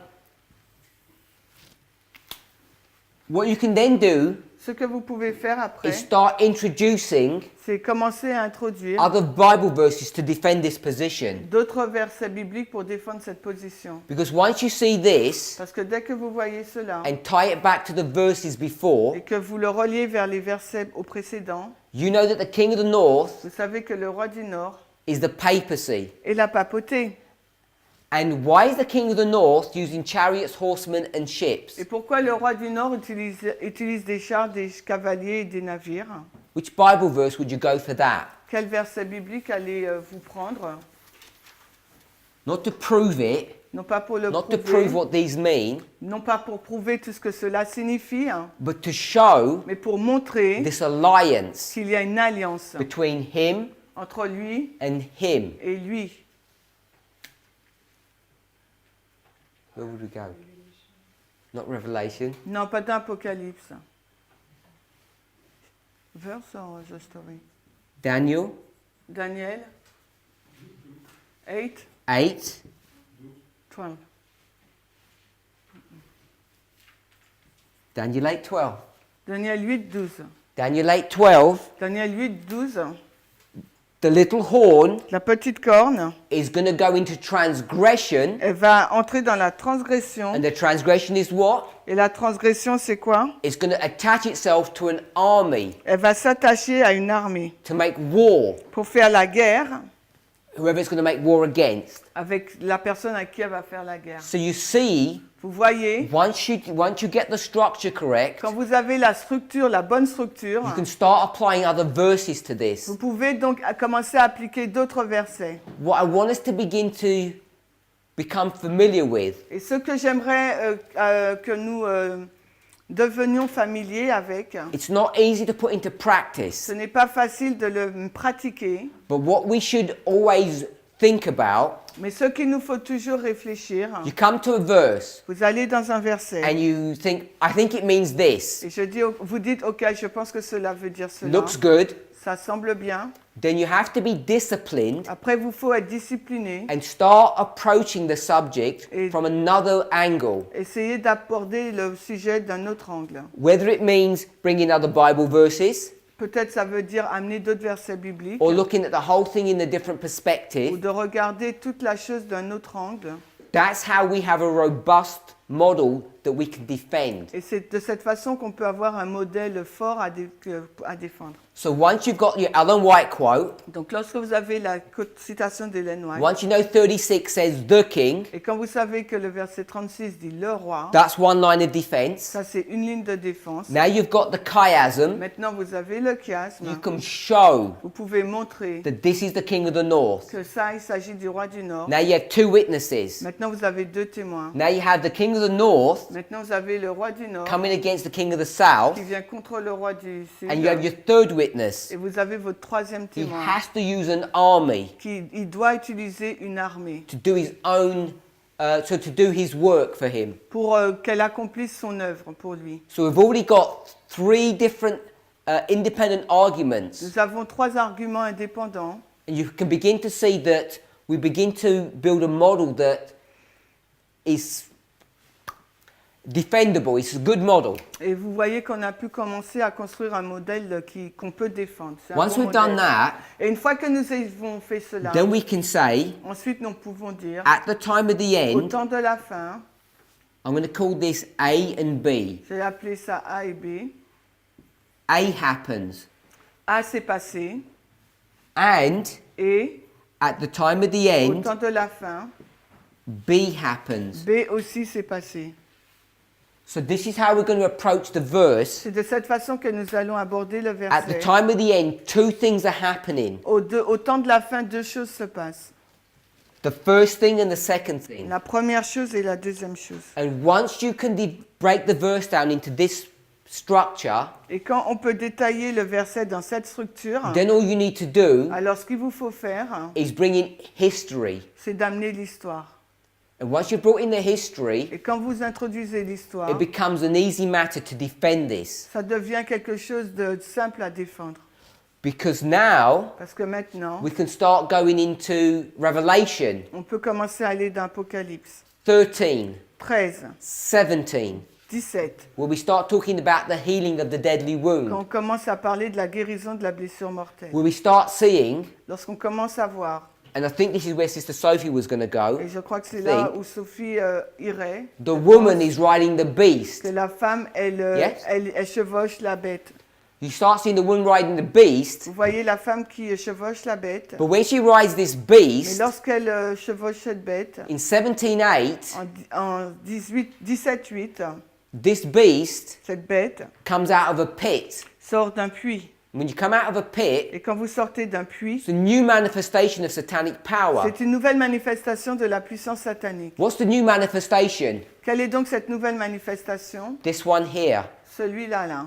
What you can then do Ce que vous pouvez faire après, is start introducing c'est commencer à introduire other Bible verses to defend this position. d'autres versets bibliques pour défendre cette position. Because once you see this Parce que dès que vous voyez cela and tie it back to the verses before, et que vous le reliez vers les versets au précédent, you know that the king of the north vous savez que le roi du nord is the papacy. est la papauté. And why is the king of the north using chariots, horsemen, and ships? Et pourquoi le roi du nord utilise des chars, des cavaliers et des navires? Which Bible verse would you go for that? Quel verset biblique allez-vous prendre? Not to prove it, Non pas pour le not to prouver, prove what these mean, non pas pour prouver tout ce que cela signifie, hein, but to show mais pour montrer this alliance qu'il y a une alliance between him entre lui and him. et lui. Where would we go? Not Revelation. Non, pas d'Apocalypse. Verse or the story? Daniel Daniel 8, 8. 12. Daniel 8:12. Daniel 8, 12. Daniel 8:12. Daniel 8, 12. The little horn La petite corne, is going to go into transgression, elle va entrer dans la transgression. and the transgression is what? Et la transgression, c'est quoi? It's going to attach itself to an army Elle va s'attacher à une armée to make war. pour faire la guerre Whoever it's going to make war against. avec la personne à qui elle va faire la guerre. So you see, Vous voyez, once you get the structure correct, quand vous avez la structure, la bonne structure, you can start applying other verses to this. vous pouvez donc commencer à appliquer d'autres versets. What I want us to begin to become familiar with Et ce que j'aimerais que nous devenions familiers avec, it's not easy to put into practice, ce n'est pas facile de le pratiquer, but what we should always think about, mais ce qu'il nous faut toujours réfléchir, you come to a verse vous allez dans un verset and you think, I think it means this. et vous dites, ok, je pense que cela veut dire cela, Looks good. ça semble bien. Then you have to be disciplined Après, il faut être discipliné, and start approaching the subject Et- from another angle. essayer d'aborder le sujet d'un autre angle. Whether it means bringing other Bible verses Peut-être ça veut dire amener d'autres versets bibliques or looking at the whole thing in a different ou perspective. de regarder toute la chose d'un autre angle. That's how we have a robust model that we can defend. Et c'est de cette façon qu'on peut avoir un modèle fort à défendre. So once you've got your Ellen White quote, Donc lorsque vous avez la citation d'Ellen White, once you know 36 says the king, et quand vous savez que le verset 36 dit le roi, that's one line of defense. ça c'est une ligne de défense. Now you've got the chiasm, Maintenant vous avez le chiasme, you can show vous pouvez montrer that this is the king of the north. que ça il s'agit du roi du Nord. Now you have two witnesses. Maintenant vous avez deux témoins. Now you have the king of the north Maintenant vous avez le roi du Nord coming against the king of the south, qui vient contre le roi du Sud. and you have your third witness. Et vous avez votre troisième He témoin has to use an army il doit utiliser une armée to do his own, to do his work for him. pour qu'elle accomplisse son œuvre pour lui. So we've already got three different independent arguments, Nous avons trois arguments indépendants and you can begin to see that we begin to build a model that is defendable. It's a good model. et vous voyez qu'on a pu commencer à construire un modèle qu'on peut défendre. C'est un Once bon we've done modèle. that, Et une fois que nous avons fait cela, then we can say, ensuite nous pouvons dire at the time of the au end, temps de la fin, I'm going to call this A and B. J'ai appelé ça A et B. A happens. A s'est passé And et at the time of the au end, temps de la fin, B happens. B aussi s'est passé. So this is how we're going to approach the verse. C'est de cette façon que nous allons aborder le At the verset. time of the end, two things are happening. Au temps de la fin, deux choses se passent. The first thing and the second thing. La première chose et la deuxième chose. And once you can break the verse down into this structure, Et quand on peut détailler le verset dans cette structure, then all you need to do alors ce qu'il vous faut faire, is bring in history. c'est d'amener l'histoire. And once you've brought in the history, Et quand vous introduisez l'histoire, it becomes an easy matter to defend this. ça devient quelque chose de simple à défendre. Because now Parce que maintenant, we can start going into Revelation on peut commencer à aller dans Apocalypse 13, 13, 17, 17, where we start talking about the healing of the deadly quand on wound. commence à parler de la guérison de la blessure mortelle. Where we start seeing, Lorsqu'on commence à voir, and I think this is where Sister Sophie was going to go, et je crois que c'est là think où Sophie irait, the woman is riding the beast. que la femme, Yes. elle chevauche la bête. You start seeing the woman riding the beast, Vous voyez la femme qui chevauche la bête. but when she rides this Mais beast, lorsqu'elle chevauche cette bête, in 17:8, en 17-8, this beast cette bête comes out of a pit. sort d'un puits. When you come out of a pit, Et quand vous sortez d'un puits, it's a new manifestation of satanic power. c'est une nouvelle manifestation de la puissance satanique. What's the new manifestation? Quelle est donc cette nouvelle manifestation? This one here. Celui-là, là.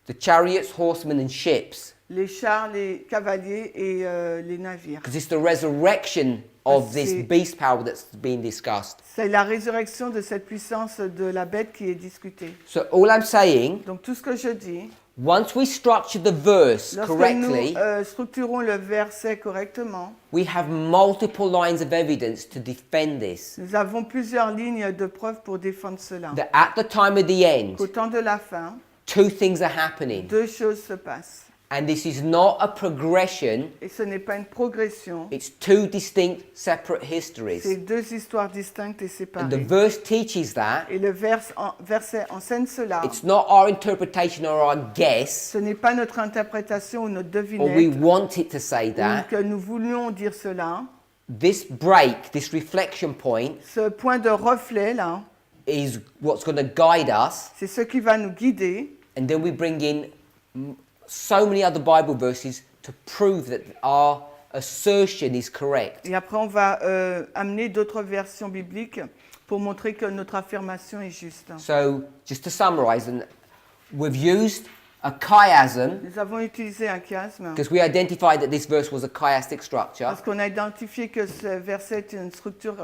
The chariots, horsemen, and ships. Les chars, les cavaliers et les navires. Because it's the resurrection of this C'est- beast power that's being discussed. C'est la résurrection de cette puissance de la bête qui est discutée. So all I'm saying, Donc tout ce que je dis, once we structure the verse lorsque correctly, nous structurons le verset correctement, we have multiple lines of evidence to defend this. nous avons plusieurs lignes de preuves pour défendre cela. That at the time of the end, Qu'au temps de la fin, two things are happening. deux choses se passent. And this is not a progression, Et ce n'est pas une progression, it's two distinct separate c'est histories. deux histoires distinctes et And the séparées. verse teaches that. Et le verset enseigne cela. It's not our interpretation or our guess, Ce n'est pas notre interprétation ou notre or we devinette want it to say ou that. que nous voulions dire cela. This break, this reflection point, Ce point de reflet là, is what's going to guide us. c'est ce qui va nous guider. And then we bring in so many other Bible verses to prove that our assertion is correct. Et après, on va amener d'autres versions bibliques pour montrer que notre affirmation est juste. So, just to summarize, and we've used a chiasm Nous avons utilisé un chiasme because we identified that this verse was a chiastic structure parce qu'on a identifié que ce verset est une structure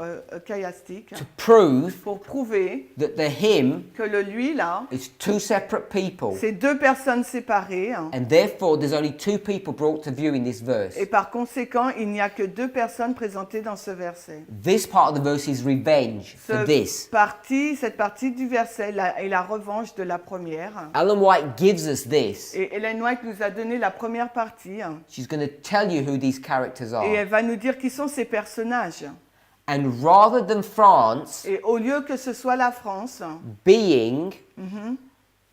chiastique to prove pour prouver that the him que le lui là, is two separate people, c'est deux personnes séparées and therefore there's only two people brought to view in this verse. et par conséquent, il n'y a que deux personnes présentées dans ce verset. This part of the verse is revenge for this. Cette partie du verset est la revanche de la première. Ellen White gives us this. Et Ellen White nous a donné la première partie She's going to tell you who these characters et are. elle va nous dire qui sont ces personnages. And rather than France Et au lieu que ce soit la France, being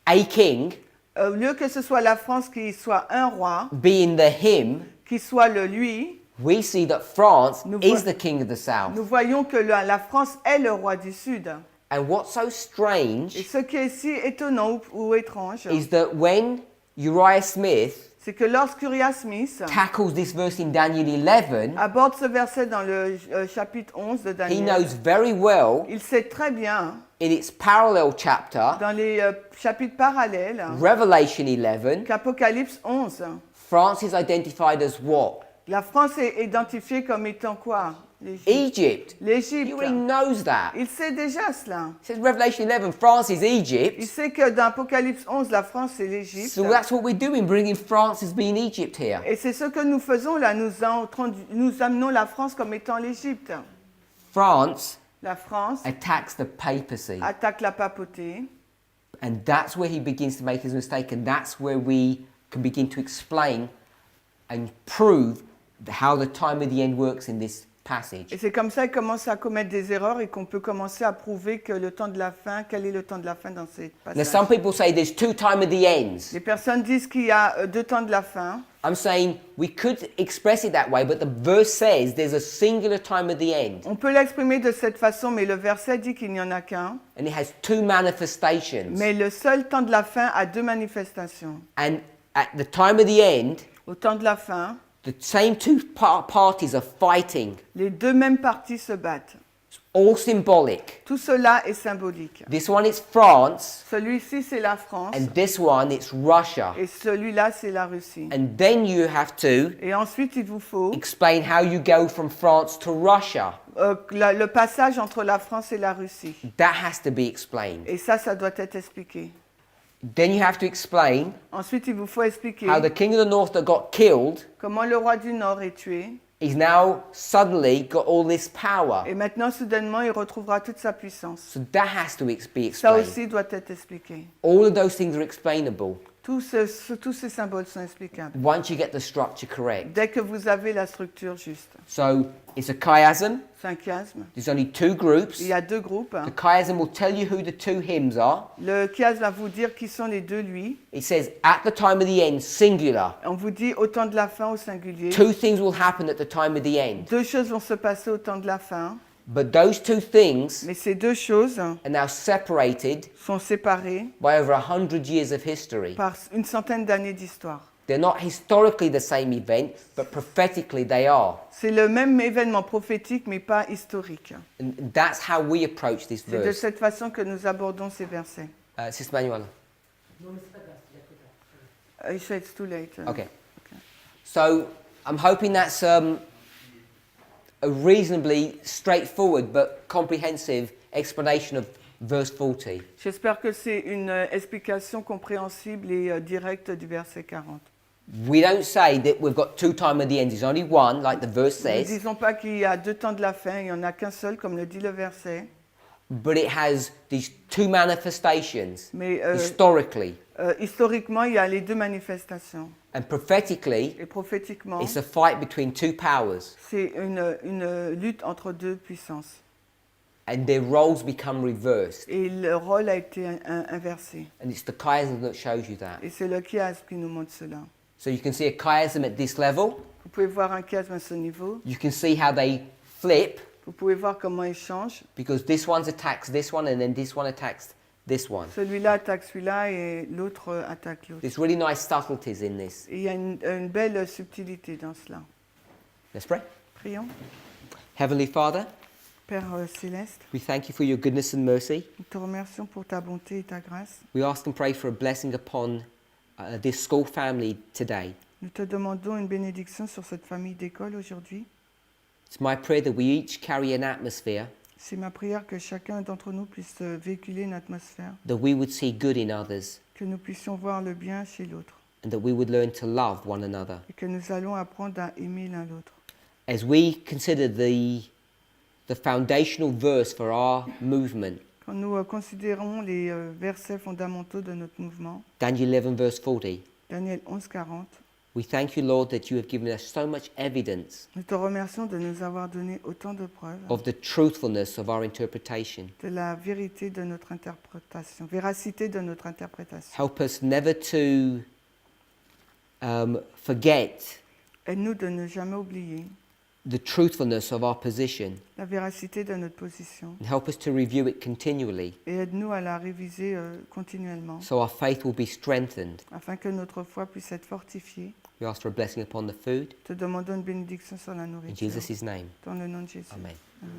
a king, au lieu que ce soit la France qui soit un roi, being the him, qui soit le lui, we see that France Nous is vo- the king of the south. nous voyons que la France est le roi du Sud. And what's so Et strange ce qui est si étonnant ou étrange, is that when Uriah Smith c'est que lorsqu'Uriah Smith tackles this verse in Daniel 11, aborde ce verset dans le chapitre 11 de he Daniel, knows very well il sait très bien, in its parallel chapter, dans les chapitres parallèles, Revelation 11, qu'Apocalypse 11, France is identified as what? la France est identifiée comme étant quoi? Egypt. He L'Égypte. already knows that. Il sait déjà cela. It says Revelation 11, France is Il Egypt. sait que dans Apocalypse 11, la France c'est l'Égypte. So that's what we're doing, bringing France as being Egypt here. Et c'est ce que nous faisons là, nous amenons la France comme étant l'Égypte. France La France attacks the papacy. attaque la papauté. And that's where he begins to make his mistake, and that's where we can begin to explain and prove how the time of the end works in this passage. Et c'est comme ça qu'ils commencent à commettre des erreurs et qu'on peut commencer à prouver que le temps de la fin, quel est le temps de la fin dans ces Now, some passages. people say there's two time of the ends. Les personnes disent qu'il y a deux temps de la fin. I'm saying we could express it that way, but the verse says there's a singular time of the end, On peut l'exprimer de cette façon, mais le verset dit qu'il n'y en a qu'un. and it has two manifestations. Mais le seul temps de la fin a deux manifestations. And at the time of the end, Au temps de la fin, the same two parties are fighting. les deux mêmes parties se battent. It's all symbolic. Tout cela est symbolique. This one is France, Celui-ci, c'est la France. and this one it's Russia. Et celui-là, c'est la Russie. And then you have to Et ensuite, il vous faut explain how you go from France to Russia. le passage entre la France et la Russie. That has to be explained. Et ça doit être expliqué. Then you have to explain Ensuite, il vous faut expliquer how the king of the north that got killed comment le roi du Nord est tué. he's now suddenly got all this power. Et maintenant, soudainement, il retrouvera toute sa puissance. So that has to be Ça explained. aussi doit être expliqué. All of those things are explainable Tous ces symboles sont explicables. once you get the structure correct. Dès que vous avez la structure juste. So it's a chiasm. C'est un chiasme. There's only two groups. Il y a deux groupes. The chiasm will tell you who the two hymns are. Le chiasme va vous dire qui sont les deux lui. It says at the time of the end, singular. On vous dit au temps de la fin au singulier. Two things will happen at the time of the end. Deux choses vont se passer au temps de la fin. But those two things Mais ces deux choses are now separated sont séparées by over 100 years of history. par une centaine d'années d'histoire. They're not historically the same event, but prophetically they are. C'est le même événement prophétique, mais pas historique. And that's how we approach this C'est de verse. cette façon que nous abordons ces versets. Sister Manuela. He said it's too late. Okay. So I'm hoping that's a reasonably straightforward but comprehensive explanation of verse 40. J'espère que c'est une explication compréhensible et directe du verset 40. We don't say that we've got two time of the end. There's only one, like the verse Nous ne says, disons pas qu'il y a deux temps de la fin, il n'y en a qu'un seul, comme le dit le verset. but it has these two manifestations Mais historically. historiquement, il y a les deux manifestations. And prophetically, Et prophétiquement, it's a fight between two powers. c'est une lutte entre deux puissances. And their roles become reversed. Et le rôle a été inversé. And it's the chiasm that shows you that. Et c'est le chiasme qui nous montre cela. So you can see a chiasm at this level. Vous pouvez voir un chiasme à ce niveau. You can see how they flip, Vous pouvez voir comment il change. because this one attacks this one and then this one attacks this one. Celui-là attaque celui-là et l'autre attaque l'autre. There's really nice subtleties in this. Et il y a une belle subtilité dans cela. Let's pray. Prions. Heavenly Father, Père céleste, we thank you for your goodness and mercy. nous te remercions pour ta bonté et ta grâce. We ask and pray for a blessing upon this school family today. Nous te demandons une bénédiction sur cette famille d'école aujourd'hui. It's my prayer that we each carry an atmosphere C'est ma prière que chacun d'entre nous puisse véhiculer une atmosphère, that we would see good in others que nous puissions voir le bien chez l'autre and that we would learn to love one another. et que nous allons apprendre à aimer l'un l'autre. As we consider the foundational verse for our movement, Quand nous considérons les versets fondamentaux de notre mouvement, Daniel 11 verse 40, Daniel 11, 40, we thank you, Lord, that you have given us so much evidence nous te remercions de nous avoir donné autant de preuves of the truthfulness of our interpretation. de la vérité de notre interprétation, véracité de notre interprétation. Help us never to forget Aide-nous de ne jamais oublier the truthfulness of our position la véracité de notre position and help us to review it continually et aide-nous à la réviser continuellement so our faith will be strengthened. afin que notre foi puisse être fortifiée. We ask for a blessing upon the food. Te demandons une bénédiction sur la In nourriture. Jesus' name, Dans le nom de Jésus. amen. Amen.